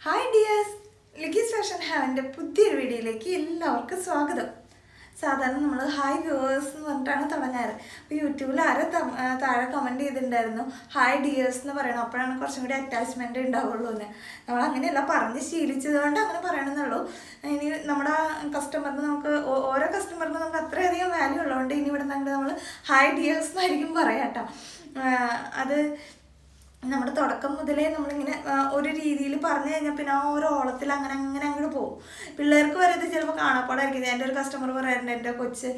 Hi dears, ലിഗീസ് fashion ഹാവിൻ്റെ പുതിയൊരു വീഡിയോയിലേക്ക് എല്ലാവർക്കും സ്വാഗതം. സാധാരണ നമ്മൾ ഹായ് വ്യൂവേഴ്സ് എന്ന് പറഞ്ഞിട്ടാണ് തുടങ്ങാറ്. അപ്പോൾ യൂട്യൂബിൽ താഴെ കമൻറ്റ് ചെയ്തിട്ടുണ്ടായിരുന്നു ഹായ് ഡിയേഴ്സ് എന്ന് പറയണം, അപ്പോഴാണ് കുറച്ചും കൂടി അറ്റാച്ച്മെൻറ്റ് ഉണ്ടാവുള്ളൂ എന്ന്. നമ്മൾ അങ്ങനെയല്ല പറഞ്ഞ് ശീലിച്ചത് കൊണ്ട് അങ്ങനെ പറയണമെന്നുള്ളൂ. ഇനി നമ്മുടെ കസ്റ്റമറിന് ഓരോ കസ്റ്റമറിന് നമുക്ക് അത്രയധികം വാല്യൂ ഉള്ളതുകൊണ്ട് ഇനി ഇവിടെ നിന്ന് നമ്മൾ ഹായ് ഡിയേഴ്സ് എന്നായിരിക്കും പറയാം കേട്ടോ. അത് നമ്മുടെ തുടക്കം മുതലേ നമ്മളിങ്ങനെ ഒരു രീതിയിൽ പറഞ്ഞു കഴിഞ്ഞാൽ പിന്നെ ആ ഓരോ ഓളത്തിൽ അങ്ങനെ അങ്ങോട്ട് പോകും. പിള്ളേർക്ക് വരെ ഇത് ചിലപ്പോൾ കാണാപ്പാടായിരിക്കും. എൻ്റെ ഒരു കസ്റ്റമർ പറയാറുണ്ട്, എൻ്റെ കൊച്ച്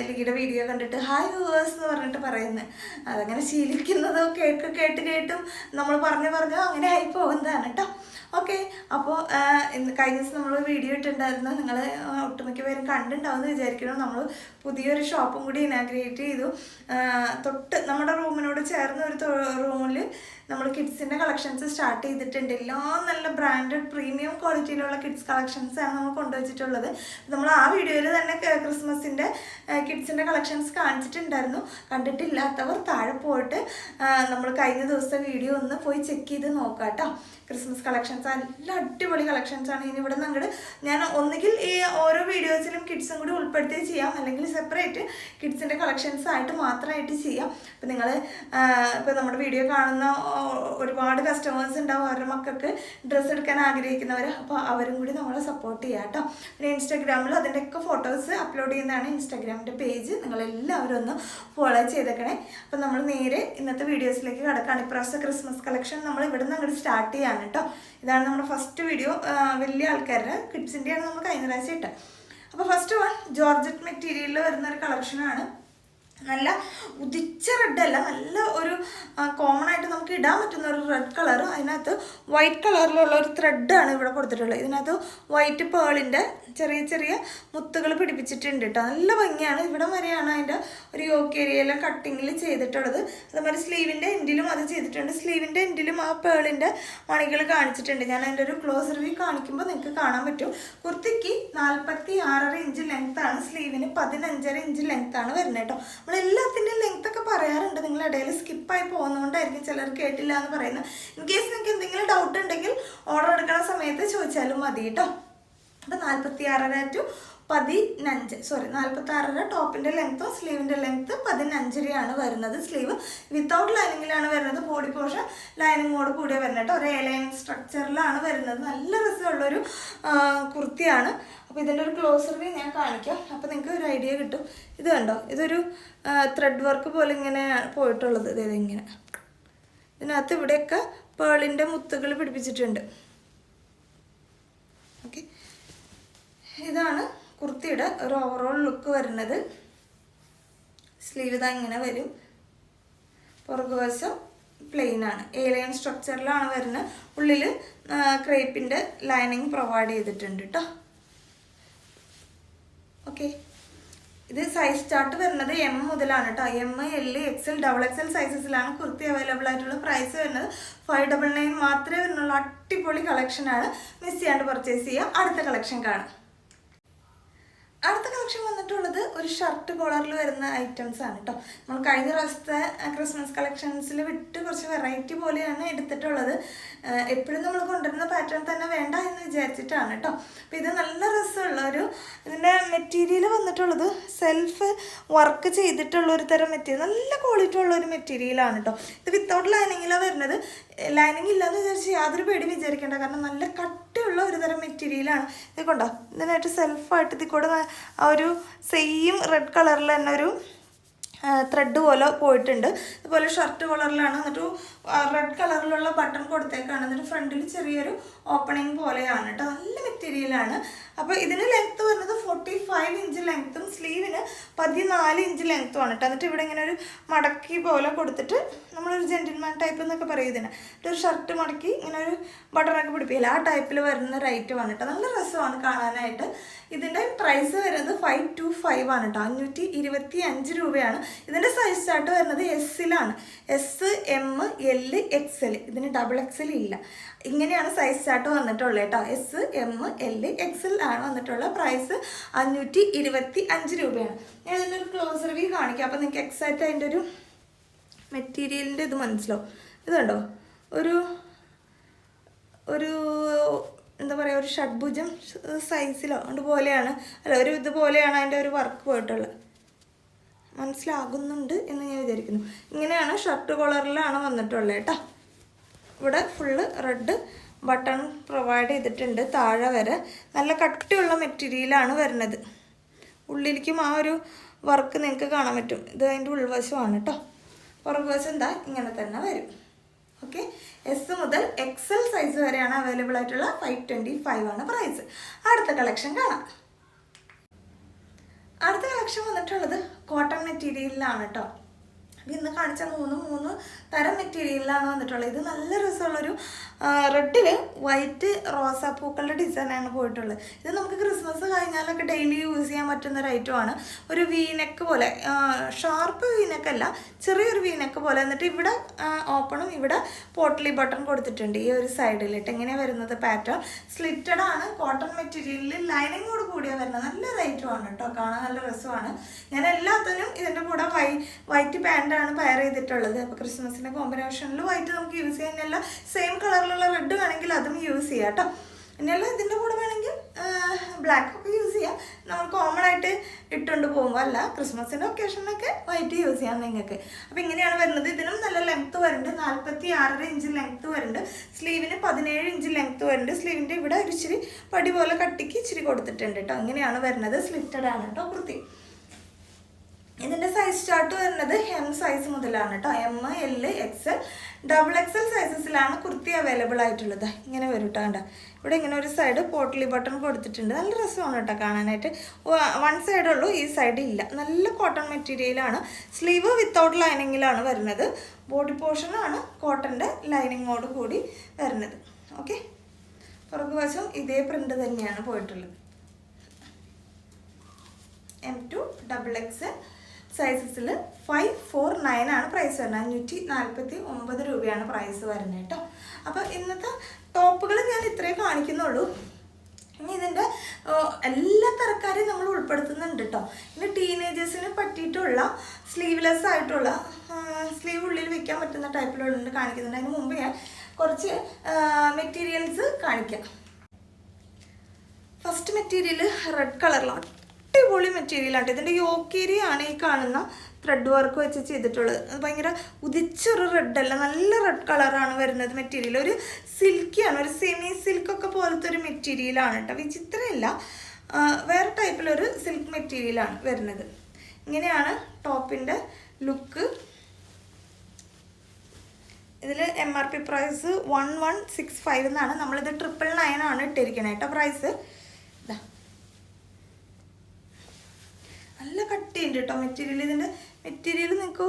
ലിഗിയുടെ വീഡിയോ കണ്ടിട്ട് ഹായ് വ്യൂവേഴ്സ് എന്ന് പറഞ്ഞിട്ട് പറയുന്നത്. അതങ്ങനെ ശീലിക്കുന്നതോ കേട്ടും നമ്മൾ പറഞ്ഞു അങ്ങനെ ആയി പോകുന്നതാണ് കേട്ടോ. ഓക്കെ, അപ്പോൾ കഴിഞ്ഞ ദിവസം നമ്മൾ വീഡിയോ ഇട്ടിട്ടുണ്ടായിരുന്നു, നിങ്ങൾ ഒട്ടുമിക്ക പേരും കണ്ടിട്ടുണ്ടാവുമെന്ന് വിചാരിക്കണം. നമ്മൾ പുതിയൊരു ഷോപ്പും കൂടി ഇനാഗ്രേറ്റ് ചെയ്തു. തൊട്ട് നമ്മുടെ റൂമിനോട് ചേർന്ന ഒരു റൂമിൽ നമ്മൾ കിഡ്സിൻ്റെ കളക്ഷൻസ് സ്റ്റാർട്ട് ചെയ്തിട്ടുണ്ട്. എല്ലാം നല്ല ബ്രാൻഡഡ് പ്രീമിയം ക്വാളിറ്റിയിലുള്ള കിഡ്സ് കളക്ഷൻസാണ് നമ്മൾ കൊണ്ടുവച്ചിട്ടുള്ളത്. നമ്മൾ ആ വീഡിയോയിൽ തന്നെ ക്രിസ്മസിൻ്റെ കിഡ്സിൻ്റെ കളക്ഷൻസ് കാണിച്ചിട്ടുണ്ടായിരുന്നു. കണ്ടിട്ടില്ലാത്തവർ താഴെ പോയിട്ട് നമ്മൾ കഴിഞ്ഞ ദിവസത്തെ വീഡിയോ ഒന്ന് പോയി ചെക്ക് ചെയ്ത് നോക്കാം കേട്ടോ. ക്രിസ്മസ് കളക്ഷൻസ് നല്ല അടിപൊളി കളക്ഷൻസാണ്. ഇനി ഇവിടെ നിന്ന് ഞാൻ ഒന്നുകിൽ ഈ ഓരോ വീഡിയോസിലും കിഡ്സും കൂടി ഉൾപ്പെടുത്തി ചെയ്യാം, അല്ലെങ്കിൽ സെപ്പറേറ്റ് കിഡ്സിൻ്റെ കളക്ഷൻസ് ആയിട്ട് മാത്രമായിട്ട് ചെയ്യാം. അപ്പോൾ നിങ്ങൾ ഇപ്പോൾ നമ്മുടെ വീഡിയോ കാണുന്ന ഒരുപാട് കസ്റ്റമേഴ്സ് ഉണ്ടാവും, അവരുടെ മക്കൾക്ക് ഡ്രസ്സ് എടുക്കാൻ ആഗ്രഹിക്കുന്നവർ. അപ്പോൾ അവരും കൂടി നമ്മളെ സപ്പോർട്ട് ചെയ്യാം കേട്ടോ. പിന്നെ ഇൻസ്റ്റാഗ്രാമിൽ അതിൻ്റെയൊക്കെ ഫോട്ടോസ് അപ്ലോഡ് ചെയ്യുന്നതാണ് ഇൻസ്റ്റാഗ്രാമിൻ്റെ പേജ്. നിങ്ങളെല്ലാവരും ഒന്ന് ഫോളോ ചെയ്തേക്കണേ. അപ്പോൾ നമ്മൾ നേരെ ഇന്നത്തെ വീഡിയോസിലേക്ക് കിടക്കുകയാണ്. ഇപ്രാവശ്യത്തെ ക്രിസ്മസ് കളക്ഷൻ നമ്മൾ ഇവിടെ നിന്ന് അങ്ങോട്ട് സ്റ്റാർട്ട് ചെയ്യാണ് കേട്ടോ. ഇതാണ് നമ്മുടെ ഫസ്റ്റ് വീഡിയോ. വലിയ ആൾക്കാരുടെ കിഡ്സിൻ്റെയാണ് നമ്മൾ കഴിഞ്ഞ പ്രാവശ്യം ഇട്ടത്. അപ്പോൾ ഫസ്റ്റ് വൺ ജോർജറ്റ് മെറ്റീരിയലിൽ വരുന്നൊരു കളക്ഷനാണ്. നല്ല ഉദിച്ച റെഡല്ല, നല്ല ഒരു കോമൺ ആയിട്ട് നമുക്ക് ഇടാൻ പറ്റുന്ന ഒരു റെഡ് കളർ. അതിനകത്ത് വൈറ്റ് കളറിലുള്ള ഒരു ത്രെഡാണ് ഇവിടെ കൊടുത്തിട്ടുള്ളത്. ഇതിനകത്ത് വൈറ്റ് പേളിൻ്റെ ചെറിയ മുത്തുകൾ പിടിപ്പിച്ചിട്ടുണ്ട് കേട്ടോ. നല്ല ഭംഗിയാണ്. ഇവിടെ വരെയാണ് അതിൻ്റെ ഒരു യോക്ക് ഏരിയയിലെ കട്ടിങ്ങിൽ ചെയ്തിട്ടുള്ളത്. അതുമാതിരി സ്ലീവിൻ്റെ എൻഡിലും അത് ചെയ്തിട്ടുണ്ട്. സ്ലീവിൻ്റെ എൻഡിലും ആ പേളിൻ്റെ മണികൾ കാണിച്ചിട്ടുണ്ട്. ഞാൻ അതിൻ്റെ ഒരു ക്ലോസ് റിവ്യൂ കാണിക്കുമ്പോൾ നിങ്ങൾക്ക് കാണാൻ പറ്റും. കുർത്തിക്ക് 46.5 ഇഞ്ച് ലെങ്ത്താണ്, സ്ലീവിന് 15.5 ഇഞ്ച് ലെങ്ത്താണ് വരുന്നത് കേട്ടോ. എല്ലാത്തിൻ്റെയും ലെങ്ത് ഒക്കെ പറയാറുണ്ട്, നിങ്ങൾ ഇടയിൽ സ്കിപ്പായി പോകുന്നതുകൊണ്ടായിരിക്കും ചിലർ കേട്ടില്ല എന്ന് പറയുന്നത്. ഇൻ കേസ് നിങ്ങൾക്ക് എന്തെങ്കിലും ഡൗട്ട് ഉണ്ടെങ്കിൽ ഓർഡർ എടുക്കുന്ന സമയത്ത് ചോദിച്ചാലും മതി കേട്ടോ. അപ്പോൾ 46.5 to 15, 46 ടോപ്പിൻ്റെ ലെങ്ത്തും സ്ലീവിൻ്റെ ലെങ്ത്ത് 15.5 വരുന്നത്. സ്ലീവ് വിത്തൗട്ട് ലൈനിങ്ങിലാണ് വരുന്നത്. ബോഡി പോർഷൻ ലൈനിങ്ങോട് കൂടിയ വരുന്നത് കേട്ടോ. ഒരു ലൈനിങ് സ്ട്രക്ചറിലാണ് വരുന്നത്. നല്ല രസമുള്ളൊരു കുർത്തിയാണ്. അപ്പോൾ ഇതിൻ്റെ ഒരു ക്ലോസ് റിവ്യൂ ഞാൻ കാണിക്കാം, അപ്പോൾ നിങ്ങൾക്ക് ഒരു ഐഡിയ കിട്ടും. ഇത് കണ്ടോ, ഇതൊരു ത്രെഡ് വർക്ക് പോലെ ഇങ്ങനെ പോയിട്ടുള്ളത്. ഇങ്ങനെ ഇതിനകത്ത് ഇവിടെയൊക്കെ പേളിൻ്റെ മുത്തുകൾ പിടിപ്പിച്ചിട്ടുണ്ട്. ഓക്കെ, ഇതാണ് കുർത്തിയുടെ ഒരു ഓവറോൾ ലുക്ക് വരുന്നത്. സ്ലീവ് ഇതാ ഇങ്ങനെ വരും. പുറകുവശം പ്ലെയിൻ ആണ്, ലൈൻ സ്ട്രക്ചറിലാണ് വരുന്നത്. ഉള്ളിൽ ക്രേപ്പിൻ്റെ ലൈനിങ് പ്രൊവൈഡ് ചെയ്തിട്ടുണ്ട് കേട്ടോ. ഓക്കെ, ഇത് സൈസ് ചാർട്ട് വരുന്നത് M മുതലാണ് കേട്ടോ. M, L, XL, XXL സൈസസിലാണ് കുർത്തി അവൈലബിൾ ആയിട്ടുള്ള. പ്രൈസ് വരുന്നത് 599 മാത്രമേ വരുന്നുള്ളൂ. അടിപൊളി കളക്ഷനാണ്, മിസ് ചെയ്യാണ്ട് പർച്ചേസ് ചെയ്യാം. അടുത്ത കളക്ഷൻ കാണാം. അടുത്ത കളക്ഷൻ വന്നിട്ടുള്ളത് ഒരു ഷർട്ട് കോളറിൽ വരുന്ന ഐറ്റംസ് ആണ് കേട്ടോ. നമ്മൾ കഴിഞ്ഞ പ്രാവശ്യത്തെ ക്രിസ്മസ് കളക്ഷൻസിൽ വിട്ട് കുറച്ച് വെറൈറ്റി പോലെയാണ് എടുത്തിട്ടുള്ളത്. എപ്പോഴും നമ്മൾ കൊണ്ടുവരുന്ന പാറ്റേൺ തന്നെ വേണ്ട എന്ന് വിചാരിച്ചിട്ടാണ് കേട്ടോ. അപ്പോൾ ഇത് നല്ല രസമുള്ള ഇതിൻ്റെ മെറ്റീരിയൽ വന്നിട്ടുള്ളത് സെൽഫ് വർക്ക് ചെയ്തിട്ടുള്ള ഒരു തരം മെറ്റീരിയൽ, നല്ല ക്വാളിറ്റി ഉള്ള ഒരു മെറ്റീരിയലാണ് കേട്ടോ. ഇത് വിത്തൗട്ട് ലൈനിങ്ങിലാണ് വരുന്നത്. ലൈനിങ് ഇല്ലയെന്ന് വിചാരിച്ച് യാതൊരു പേടി വിചാരിക്കേണ്ട, കാരണം നല്ല കട്ടിയുള്ള ഒരു തരം മെറ്റീരിയലാണ്. ഇത് കൊണ്ടോ, ഇതിനായിട്ട് സെൽഫായിട്ട് ഇതിൽ കൂടെ ആ ഒരു സെയിം റെഡ് കളറിൽ തന്നെ ഒരു ത്രെഡ് പോലെ പോയിട്ടുണ്ട്. അതുപോലെ ഷർട്ട് കളറിലാണ്, എന്നിട്ട് റെഡ് കളറിലുള്ള ബട്ടൺ കൊടുത്തേക്കാണ്. എന്നിട്ട് ഫ്രണ്ടിൽ ചെറിയൊരു ഓപ്പണിങ് പോലെയാണ് കേട്ടോ. നല്ല മെറ്റീരിയലാണ്. അപ്പോൾ ഇതിന് ലെങ്ത്ത് വരുന്നത് 45 ഇഞ്ച് ലെങ്ത്തും സ്ലീവിന് 14 ഇഞ്ച് ലെങ്ത്തുമാണ് കേട്ടോ. എന്നിട്ട് ഇവിടെ ഇങ്ങനെ ഒരു മടക്കി പോലെ കൊടുത്തിട്ട് നമ്മളൊരു ജെന്റിൽമാൻ ടൈപ്പ് എന്നൊക്കെ പറയും ഇതിന്. ഒരു ഷർട്ട് മടക്കി ഇങ്ങനെ ഒരു ബട്ടണൊക്കെ പിടിപ്പിക്കില്ല, ആ ടൈപ്പിൽ വരുന്ന റേറ്റ് ആണ് കേട്ടോ. നല്ല രസമാണ് കാണാനായിട്ട്. ഇതിൻ്റെ പ്രൈസ് വരുന്നത് 525 ആണ് കേട്ടോ. 525 രൂപയാണ്. ഇതിൻ്റെ സൈസ് ചാർട്ട് വരുന്നത് S-ലാണ്. S, M, L, XL. ഇതിന് XXL ഇല്ല. ഇങ്ങനെയാണ് സൈസ് ചാർട്ട് വന്നിട്ടുള്ളത് കേട്ടോ. S, M, L, XL ആണ് വന്നിട്ടുള്ള. പ്രൈസ് 525 രൂപയാണ്. ഞാൻ ഇതിൻ്റെ ഒരു ക്ലോസ് റിവ്യൂ കാണിക്കാം, അപ്പോൾ നിങ്ങൾക്ക് എക്സാക്റ്റ് അതിൻ്റെ ഒരു മെറ്റീരിയലിൻ്റെ ഇത് മനസ്സിലാവും. ഇത് കണ്ടോ, ഒരു എന്താ പറയുക, ഒരു ഷഡ്ഭുജം സൈസിലോ അതുപോലെയാണ്, അല്ല ഒരു ഇതുപോലെയാണ് അതിൻ്റെ ഒരു വർക്ക് പോയിട്ടുള്ളത്. മനസ്സിലാകുന്നുണ്ട് എന്ന് ഞാൻ വിചാരിക്കുന്നു. ഇങ്ങനെയാണ് ഷർട്ട് കോളറിലാണ് വന്നിട്ടുള്ളത് കേട്ടോ. ഇവിടെ ഫുള്ള് റെഡ് ബട്ടൺ പ്രൊവൈഡ് ചെയ്തിട്ടുണ്ട് താഴെ വരെ. നല്ല കട്ടിയുള്ള മെറ്റീരിയലാണ് വരുന്നത്. ഉള്ളിലേക്കും ആ ഒരു വർക്ക് നിങ്ങൾക്ക് കാണാൻ പറ്റും. ഇത് അതിൻ്റെ ഉൾവശമാണ് കേട്ടോ. പുറകുവശം എന്താ ഇങ്ങനെ തന്നെ വരും. ഓക്കെ, എസ് മുതൽ XL സൈസ് വരെയാണ് അവൈലബിൾ ആയിട്ടുള്ള. 525 ആണ് പ്രൈസ്. അടുത്ത കളക്ഷൻ കാണാം. അടുത്ത കളക്ഷൻ വന്നിട്ടുള്ളത് കോട്ടൺ മെറ്റീരിയലിലാണ് കേട്ടോ. ഇന്ന് കാണിച്ച മൂന്ന് തരം മെറ്റീരിയലിലാണ് വന്നിട്ടുള്ളത്. ഇത് നല്ല രസമുള്ളൊരു റെഡിൽ വൈറ്റ് റോസാപ്പൂക്കളുടെ ഡിസൈനാണ് പോയിട്ടുള്ളത്. ഇത് നമുക്ക് ക്രിസ്മസ് കഴിഞ്ഞാലൊക്കെ ഡെയിലി യൂസ് ചെയ്യാൻ പറ്റുന്നൊരു ഐറ്റമാണ്. ഒരു വീനെക്ക് പോലെ, ഷാർപ്പ് വീനെക്കല്ല, ചെറിയൊരു വീനെക്ക് പോലെ. എന്നിട്ട് ഇവിടെ ഓപ്പണും ഇവിടെ പോട്ട്ലി ബട്ടൺ കൊടുത്തിട്ടുണ്ട് ഈ ഒരു സൈഡിലിട്ട്. എങ്ങനെയാണ് വരുന്നത് പാറ്റേൺ സ്ലിറ്റഡ് ആണ്. കോട്ടൺ മെറ്റീരിയലിൽ ലൈനിങ്ങോട് കൂടിയാണ് വരുന്നത്. നല്ല ഐറ്റമാണ് കേട്ടോ, കാണാൻ നല്ല രസമാണ്. ഞാൻ എല്ലാത്തിനും ഇതിൻ്റെ കൂടെ വൈറ്റ് പാൻറ്റാണ് പെയർ ചെയ്തിട്ടുള്ളത്. അപ്പോൾ ക്രിസ്മസിൻ്റെ കോമ്പിനേഷനിൽ വൈറ്റ് നമുക്ക് യൂസ് ചെയ്യാനല്ല, സെയിം കളറിലുള്ള റെഡ് വേണമെങ്കിൽ അതും യൂസ് ചെയ്യാം കേട്ടോ. ഇനിയല്ല ഇതിൻ്റെ കൂടെ വേണമെങ്കിൽ ബ്ലാക്ക് ഒക്കെ യൂസ് ചെയ്യാം. നമ്മൾ കോമൺ ആയിട്ട് ഇട്ടുകൊണ്ട് പോകുമ്പോൾ അല്ല, ക്രിസ്മസിൻ്റെ ഒക്കേഷനൊക്കെ വൈറ്റ് യൂസ് ചെയ്യാം നിങ്ങൾക്ക്. അപ്പോൾ ഇങ്ങനെയാണ് വരുന്നത്. ഇതിനും നല്ല ലെങ്ത്ത് വരുന്നുണ്ട്. 46.5 ഇഞ്ച് ലെങ്ത്ത് വരുന്നുണ്ട്. സ്ലീവിന് 17 ഇഞ്ച് ലെങ്ത്ത് വരുന്നുണ്ട്. സ്ലീവിൻ്റെ ഇവിടെ ഒരു ഇച്ചിരി പടി പോലെ കട്ടിക്ക് ഇച്ചിരി കൊടുത്തിട്ടുണ്ട് കേട്ടോ. ഇങ്ങനെയാണ് വരുന്നത്. സ്ലിറ്റഡ് ആണ് കേട്ടോ കുർത്തി. ഇതിൻ്റെ സൈസ് സ്റ്റാർട്ട് വരുന്നത് M സൈസ് മുതലാണ് കേട്ടോ. M, L, XL, XXL സൈസസിലാണ് കുർത്തി അവൈലബിൾ ആയിട്ടുള്ളത്. ഇങ്ങനെ വരും കേട്ടോ. കണ്ട ഇവിടെ ഇങ്ങനെ ഒരു സൈഡ് പോട്ട്ലി ബട്ടൺ കൊടുത്തിട്ടുണ്ട്. നല്ല രസമാണ് കേട്ടോ കാണാനായിട്ട്. വൺ സൈഡുള്ളൂ, ഈ സൈഡ് ഇല്ല. നല്ല കോട്ടൺ മെറ്റീരിയലാണ്. സ്ലീവ് വിത്തൗട്ട് ലൈനിങ്ങിലാണ് വരുന്നത്. ബോഡി പോർഷനാണ് കോട്ടൻ്റെ ലൈനിങ്ങോട് കൂടി വരുന്നത്. ഓക്കെ, പുറകുവശം ഇതേ പ്രിൻ്റ് തന്നെയാണ് പോയിട്ടുള്ളത്. M2 XXL സൈസസിൽ 549 ആണ് പ്രൈസ് വരുന്നത്. 549 രൂപയാണ് പ്രൈസ് വരുന്നത് കേട്ടോ. അപ്പോൾ ഇന്നത്തെ ടോപ്പുകൾ ഞാൻ ഇത്രയും കാണിക്കുന്നുള്ളൂ. ഇനി ഇതിൻ്റെ എല്ലാ തരക്കാരെയും നമ്മൾ ഉൾപ്പെടുത്തുന്നുണ്ട് കേട്ടോ. ഇനി ടീനേജേഴ്സിന് പറ്റിയിട്ടുള്ള സ്ലീവ്ലെസ് ആയിട്ടുള്ള, സ്ലീവ് ഉള്ളിൽ വെക്കാൻ പറ്റുന്ന ടൈപ്പിലുള്ള കാണിക്കുന്നുണ്ട്. അതിന് മുമ്പ് ഞാൻ കുറച്ച് മെറ്റീരിയൽസ് കാണിക്കാം. ഫസ്റ്റ് മെറ്റീരിയൽ റെഡ് കളറിലാണ്. അടിപൊളി മെറ്റീരിയലാണ്. ഇതിൻ്റെ യോക്കേരിയാണ് ഈ കാണുന്ന ത്രെഡ് വർക്ക് വെച്ച് ചെയ്തിട്ടുള്ളത്. അത് ഭയങ്കര ഉദിച്ചൊരു റെഡല്ല, നല്ല റെഡ് കളറാണ് വരുന്നത്. മെറ്റീരിയൽ ഒരു സിൽക്കിയാണ്, ഒരു സെമി സിൽക്കൊക്കെ പോലത്തെ ഒരു മെറ്റീരിയലാണ് കേട്ടോ. വിചിത്രമല്ല, വേറെ ടൈപ്പിലൊരു സിൽക്ക് മെറ്റീരിയലാണ് വരുന്നത്. ഇങ്ങനെയാണ് ടോപ്പിൻ്റെ ലുക്ക്. ഇതിൽ MRP പ്രൈസ് 1165 എന്നാണ്. നമ്മളിത് 999 ആണ് ഇട്ടിരിക്കുന്നത് കേട്ടോ പ്രൈസ്. നല്ല കട്ടിയുണ്ട് കേട്ടോ മെറ്റീരിയൽ. ഇതിൻ്റെ മെറ്റീരിയൽ നിങ്ങൾക്ക്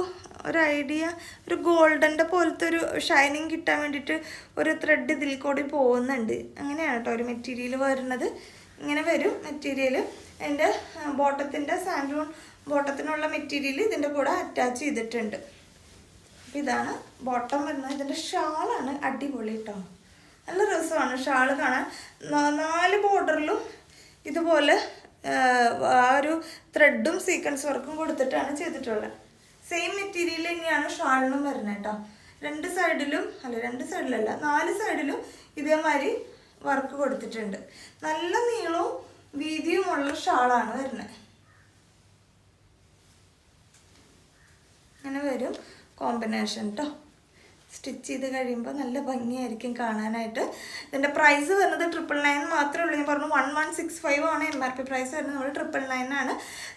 ഒരു ഐഡിയ, ഒരു ഗോൾഡൻ്റെ പോലത്തെ ഒരു ഷൈനിങ് കിട്ടാൻ വേണ്ടിയിട്ട് ഒരു ത്രെഡ് ഇതിൽ കൂടി പോകുന്നുണ്ട്. അങ്ങനെയാണ് കേട്ടോ ഒരു മെറ്റീരിയൽ വരുന്നത്. ഇങ്ങനെ വരും മെറ്റീരിയൽ. എൻ്റെ ബോട്ടത്തിൻ്റെ സാൻഡൂൺ ബോട്ടത്തിനുള്ള മെറ്റീരിയൽ ഇതിൻ്റെ കൂടെ അറ്റാച്ച് ചെയ്തിട്ടുണ്ട്. അപ്പോൾ ഇതാണ് ബോട്ടം വരുന്നത്. ഇതിൻ്റെ ഷാളാണ് അടിപൊളി കേട്ടോ. നല്ല രസമാണ് ഷാൾ കാണാൻ. 4 ബോർഡറിലും ഇതുപോലെ ആ ഒരു ത്രെഡും സീക്വൻസ് വർക്കും കൊടുത്തിട്ടാണ് ചെയ്തിട്ടുള്ളത്. സെയിം മെറ്റീരിയൽ തന്നെയാണ് ഷാളിനും വരുന്നത് കേട്ടോ. 2 സൈഡിലല്ല 4 സൈഡിലും ഇതേമാതിരി വർക്ക് കൊടുത്തിട്ടുണ്ട്. നല്ല നീളവും വീതിയുമുള്ള ഷാളാണ് വരുന്നത്. അങ്ങനെ വരും കോമ്പിനേഷൻ കേട്ടോ. സ്റ്റിച്ച് ചെയ്ത് കഴിയുമ്പോൾ നല്ല ഭംഗിയായിരിക്കും കാണാനായിട്ട്. ഇതിൻ്റെ പ്രൈസ് വരുന്നത് 999 മാത്രമേ ഉള്ളൂ. ഞാൻ പറഞ്ഞു 1165 ആണ് MRP പ്രൈസ് വരുന്നത്. നമ്മൾ 999 ആണ്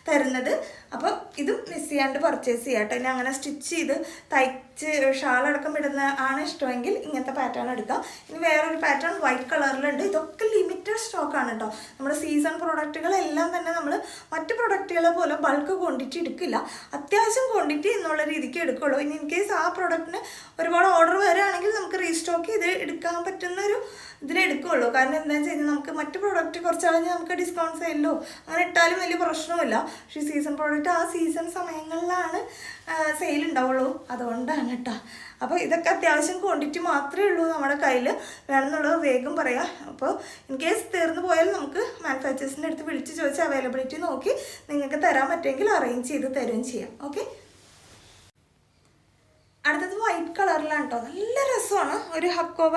തരുന്നത്. അപ്പോൾ ഇതും മിസ് ചെയ്യാണ്ട് പർച്ചേസ് ചെയ്യാം കേട്ടോ. ഇനി അങ്ങനെ സ്റ്റിച്ച് ചെയ്ത് തയ്ച്ച് ഷാളടക്കം ഇടുന്ന ആണ് ഇഷ്ടമെങ്കിൽ ഇങ്ങനത്തെ പാറ്റേൺ എടുക്കാം. ഇനി വേറൊരു പാറ്റേൺ വൈറ്റ് കളറിലുണ്ട്. ഇതൊക്കെ ലിമിറ്റഡ് സ്റ്റോക്കാണ് കേട്ടോ. നമ്മുടെ സീസൺ പ്രൊഡക്റ്റുകളെല്ലാം തന്നെ നമ്മൾ മറ്റ് പ്രൊഡക്റ്റുകളെ പോലെ ബൾക്ക് ക്വാണ്ടിറ്റി എടുക്കില്ല. അത്യാവശ്യം ക്വാണ്ടിറ്റി എന്നുള്ള രീതിക്ക് എടുക്കുള്ളൂ. ഇനി ഇൻ കേസ് ആ പ്രൊഡക്റ്റിന് ഒരുപാട് ഓർഡർ വരികയാണെങ്കിൽ നമുക്ക് റീസ്റ്റോക്ക് ചെയ്ത് എടുക്കാൻ പറ്റുന്നൊരു ഇതിലെടുക്കുകയുള്ളൂ. കാരണം എന്താണെന്ന് വെച്ച് കഴിഞ്ഞാൽ നമുക്ക് മറ്റ് പ്രോഡക്റ്റ് കുറച്ച് കഴിഞ്ഞാൽ നമുക്ക് ഡിസ്കൗണ്ട് സെയിലോ അങ്ങനെ ഇട്ടാലും വലിയ പ്രശ്നമില്ല. പക്ഷേ സീസൺ പ്രോഡക്റ്റ് ആ സീസൺ സമയങ്ങളിലാണ് സെയിൽ ഉണ്ടാവുള്ളൂ. അതുകൊണ്ടാണ് കേട്ടോ. അപ്പോൾ ഇതൊക്കെ അത്യാവശ്യം ക്വാണ്ടിറ്റി മാത്രമേ ഉള്ളൂ നമ്മുടെ കയ്യിൽ. വേണമെന്നുള്ളത് വേഗം പറയാം. അപ്പോൾ ഇൻ കേസ് തീർന്നു പോയാൽ നമുക്ക് മാനുഫാക്ചേഴ്സിൻ്റെ അടുത്ത് വിളിച്ച് ചോദിച്ച് അവൈലബിലിറ്റി നോക്കി നിങ്ങൾക്ക് തരാൻ പറ്റുമെങ്കിൽ അറേഞ്ച് ചെയ്ത് തരുകയും ചെയ്യാം. ഓക്കെ, അടുത്തത് വൈറ്റ് കളറിലാണ് കേട്ടോ. നല്ല രസമാണ്. ഒരു ഹക്കോബ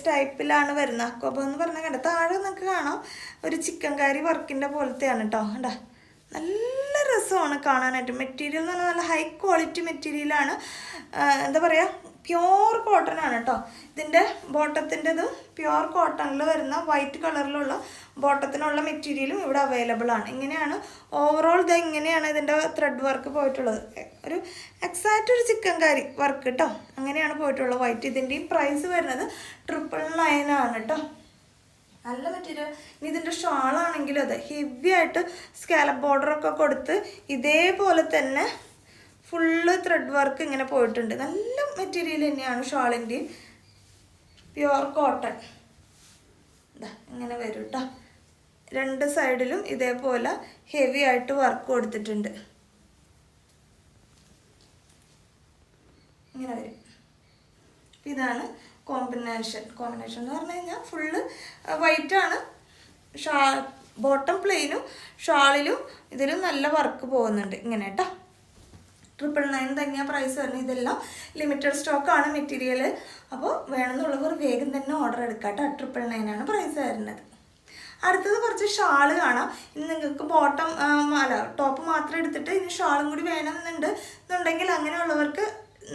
ടൈപ്പിലാണ് വരുന്നത്. ഹക്കോബ എന്ന് പറഞ്ഞാൽ കണ്ട താഴെ നിങ്ങൾക്ക് കാണാം ഒരു ചിക്കൻ കറി വർക്കിൻ്റെ പോലത്തെയാണ് കേട്ടോ. കണ്ട നല്ല രസമാണ് കാണാനായിട്ട്. മെറ്റീരിയൽ എന്ന് പറഞ്ഞാൽ നല്ല ഹൈ ക്വാളിറ്റി മെറ്റീരിയലാണ്. എന്താ പറയുക, പ്യോർ കോട്ടൺ ആണ് കേട്ടോ. ഇതിൻ്റെ ബോട്ടത്തിൻ്റെതും പ്യോർ കോട്ടണിൽ വരുന്ന വൈറ്റ് കളറിലുള്ള ബോട്ടത്തിനുള്ള മെറ്റീരിയലും ഇവിടെ അവൈലബിൾ ആണ്. ഇങ്ങനെയാണ് ഓവറോൾ ഇത് ഇങ്ങനെയാണ് ഇതിൻ്റെ ത്രെഡ് വർക്ക് പോയിട്ടുള്ളത്. ഒരു എക്സാക്റ്റ് ഒരു ചിക്കൻ കറി വർക്ക് കേട്ടോ, അങ്ങനെയാണ് പോയിട്ടുള്ളത് വൈറ്റ്. ഇതിൻ്റെയും പ്രൈസ് വരുന്നത് 999 ആണ് കേട്ടോ. നല്ല മെറ്റീരിയൽ. ഇനി ഇതിൻ്റെ ഷാളാണെങ്കിലും അതെ ഹെവി ആയിട്ട് സ്കാലപ്പ് ബോർഡറൊക്കെ കൊടുത്ത് ഇതേപോലെ തന്നെ ഫുള്ള് ത്രെഡ് വർക്ക് ഇങ്ങനെ പോയിട്ടുണ്ട്. നല്ല മെറ്റീരിയൽ തന്നെയാണ് ഷാളിൻ്റെയും. പ്യുവർ കോട്ടൺ ഇങ്ങനെ വരും കേട്ടോ. രണ്ട് സൈഡിലും ഇതേപോലെ ഹെവി ആയിട്ട് വർക്ക് കൊടുത്തിട്ടുണ്ട്. ഇങ്ങനെ വരും. ഇതാണ് കോമ്പിനേഷൻ എന്ന് പറഞ്ഞു കഴിഞ്ഞാൽ ഫുള്ള് വൈറ്റാണ്. ബോട്ടം പ്ലെയിനും ഷാളിലും ഇതിലും നല്ല വർക്ക് പോകുന്നുണ്ട് ഇങ്ങനെ കേട്ടോ. 999 തന്നെയാണ് പ്രൈസ് വരുന്നത്. ഇതെല്ലാം ലിമിറ്റഡ് സ്റ്റോക്കാണ് മെറ്റീരിയൽ. അപ്പോൾ വേണമെന്നുള്ളവർ വേഗം തന്നെ ഓർഡർ എടുക്കാം കേട്ടോ. 999 ആണ് പ്രൈസ് വരുന്നത്. അടുത്തത് കുറച്ച് ഷാള് കാണാം. ഇനി നിങ്ങൾക്ക് ബോട്ടം ടോപ്പ് മാത്രം എടുത്തിട്ട് ഇനി ഷാളും കൂടി വേണമെന്നുണ്ടെങ്കിൽ അങ്ങനെയുള്ളവർക്ക്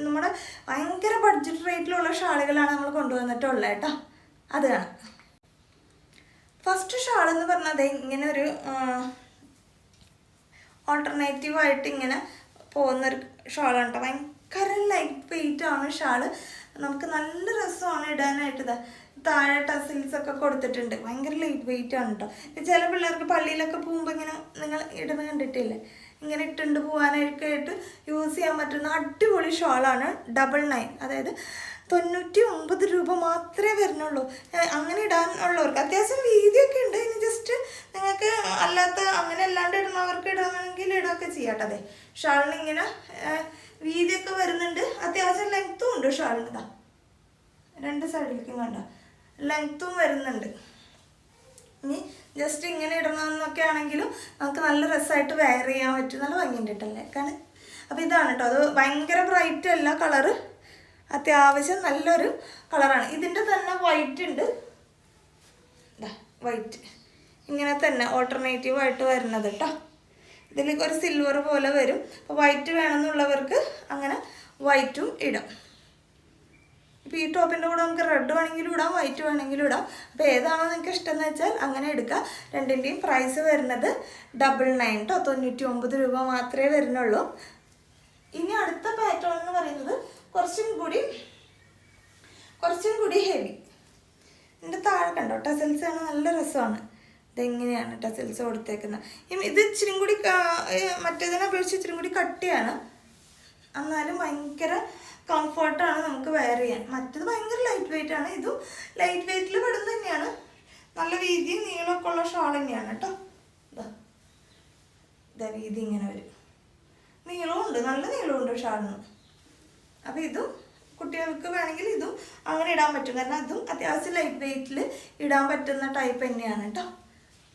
നമ്മുടെ ഭയങ്കര ബഡ്ജറ്റ് റേറ്റിലുള്ള ഷാളുകളാണ് നമ്മൾ കൊണ്ടുവന്നിട്ടുള്ളത് കേട്ടോ. അത് കാണാം. ഫസ്റ്റ് ഷാൾ എന്ന് പറഞ്ഞത് ഇങ്ങനെ ഒരു ഓൾട്ടർനേറ്റീവായിട്ട് ഇങ്ങനെ പോകുന്നൊരു ഷാളാണ് കേട്ടോ. ഭയങ്കര ലൈറ്റ് വെയിറ്റ് ആണ് ഷാള്. നമുക്ക് നല്ല രസമാണ് ഇടാനായിട്ട്. താഴെ ടസിൽസൊക്കെ കൊടുത്തിട്ടുണ്ട്. ഭയങ്കര ലൈറ്റ് വെയിറ്റ് ആണ് കേട്ടോ. ചില പിള്ളേർക്ക് പള്ളിയിലൊക്കെ പോകുമ്പോൾ ഇങ്ങനെ നിങ്ങൾ ഇടുന്ന കണ്ടിട്ടില്ലേ, ഇങ്ങനെ ഇട്ടുകൊണ്ട് പോകാനൊക്കെ ആയിട്ട് യൂസ് ചെയ്യാൻ പറ്റുന്ന അടിപൊളി ഷാളാണ്. 99, അതായത് 99 രൂപ മാത്രമേ വരുന്നുള്ളൂ. അങ്ങനെ ഇടാനുള്ളവർക്ക് അത്യാവശ്യം വീതിയൊക്കെ ഉണ്ട്. ഇനി ജസ്റ്റ് നിങ്ങൾക്ക് അല്ലാത്ത അങ്ങനെ അല്ലാണ്ട് ഇടുന്നവർക്ക് ഇടണമെങ്കിൽ ഇടുകയൊക്കെ ചെയ്യാം കേട്ടോ. അതെ ഷാളിന് ഇങ്ങനെ വീതിയൊക്കെ വരുന്നുണ്ട്. അത്യാവശ്യം ലെങ്ത്തും ഉണ്ട് ഷാളിന്. രണ്ട് സൈഡിലേക്കും കണ്ട ലെങ്ത്തും വരുന്നുണ്ട്. ഇനി ജസ്റ്റ് ഇങ്ങനെ ഇടണമെന്നൊക്കെ ആണെങ്കിലും നമുക്ക് നല്ല രസമായിട്ട് വെയർ ചെയ്യാൻ പറ്റും. നല്ല ഭംഗിയുണ്ടിട്ടല്ലേ കാരണം. അപ്പോൾ ഇതാണ് കേട്ടോ. അത് ഭയങ്കര ബ്രൈറ്റ് അല്ല കളറ്, അത്യാവശ്യം നല്ലൊരു കളറാണ്. ഇതിൻ്റെ തന്നെ വൈറ്റ് ഉണ്ട്. വൈറ്റ് ഇങ്ങനെ തന്നെ ഓൾട്ടർനേറ്റീവായിട്ട് വരുന്നത് കേട്ടോ. ഇതിലേക്ക് ഒരു സിൽവർ പോലെ വരും. അപ്പോൾ വൈറ്റ് വേണമെന്നുള്ളവർക്ക് അങ്ങനെ വൈറ്റും ഇടാം. ഇപ്പോൾ ഈ ടോപ്പിൻ്റെ കൂടെ നമുക്ക് റെഡ് വേണമെങ്കിലും ഇടാം, വൈറ്റ് വേണമെങ്കിലും ഇടാം. അപ്പോൾ ഏതാണോ നിങ്ങൾക്ക് ഇഷ്ടം എന്ന് വെച്ചാൽ അങ്ങനെ എടുക്കുക. രണ്ടിൻ്റെയും പ്രൈസ് വരുന്നത് 99 കേട്ടോ. 99 രൂപ മാത്രമേ വരുന്നുള്ളൂ. ഇനി അടുത്ത പാറ്റേൺ എന്ന് പറയുന്നത് കുറച്ചും കൂടി ഹെവി. ഇതിൻ്റെ താഴെ കണ്ടോ ടസൽസ് ആണ്. നല്ല രസമാണ്. ഇതെങ്ങനെയാണ് ടസൽസ് കൊടുത്തേക്കുന്നത്. ഇത് ഇച്ചിരി കൂടി മറ്റേതിനെ അപേക്ഷിച്ച് ഇച്ചിരി കൂടി കട്ടിയാണ്. എന്നാലും ഭയങ്കര കംഫർട്ടാണ് നമുക്ക് വെയർ ചെയ്യാൻ. മറ്റത് ഭയങ്കര ലൈറ്റ് വെയിറ്റ് ആണ്. ഇതും ലൈറ്റ് വെയിറ്റിൽ പെടുന്ന തന്നെയാണ്. നല്ല വീതിയും നീളമൊക്കെ ഉള്ള ഷാൾ തന്നെയാണ് കേട്ടോ. ഇതാ വീതി ഇങ്ങനെ വരും. നീളമുണ്ട്, നല്ല നീളമുണ്ട് ഷാളിന്. അപ്പോൾ ഇതും കുട്ടികൾക്ക് വേണമെങ്കിൽ ഇതും അങ്ങനെ ഇടാൻ പറ്റും. കാരണം അതും അത്യാവശ്യം ലൈറ്റ് വെയിറ്റിൽ ഇടാൻ പറ്റുന്ന ടൈപ്പ് തന്നെയാണ് കേട്ടോ.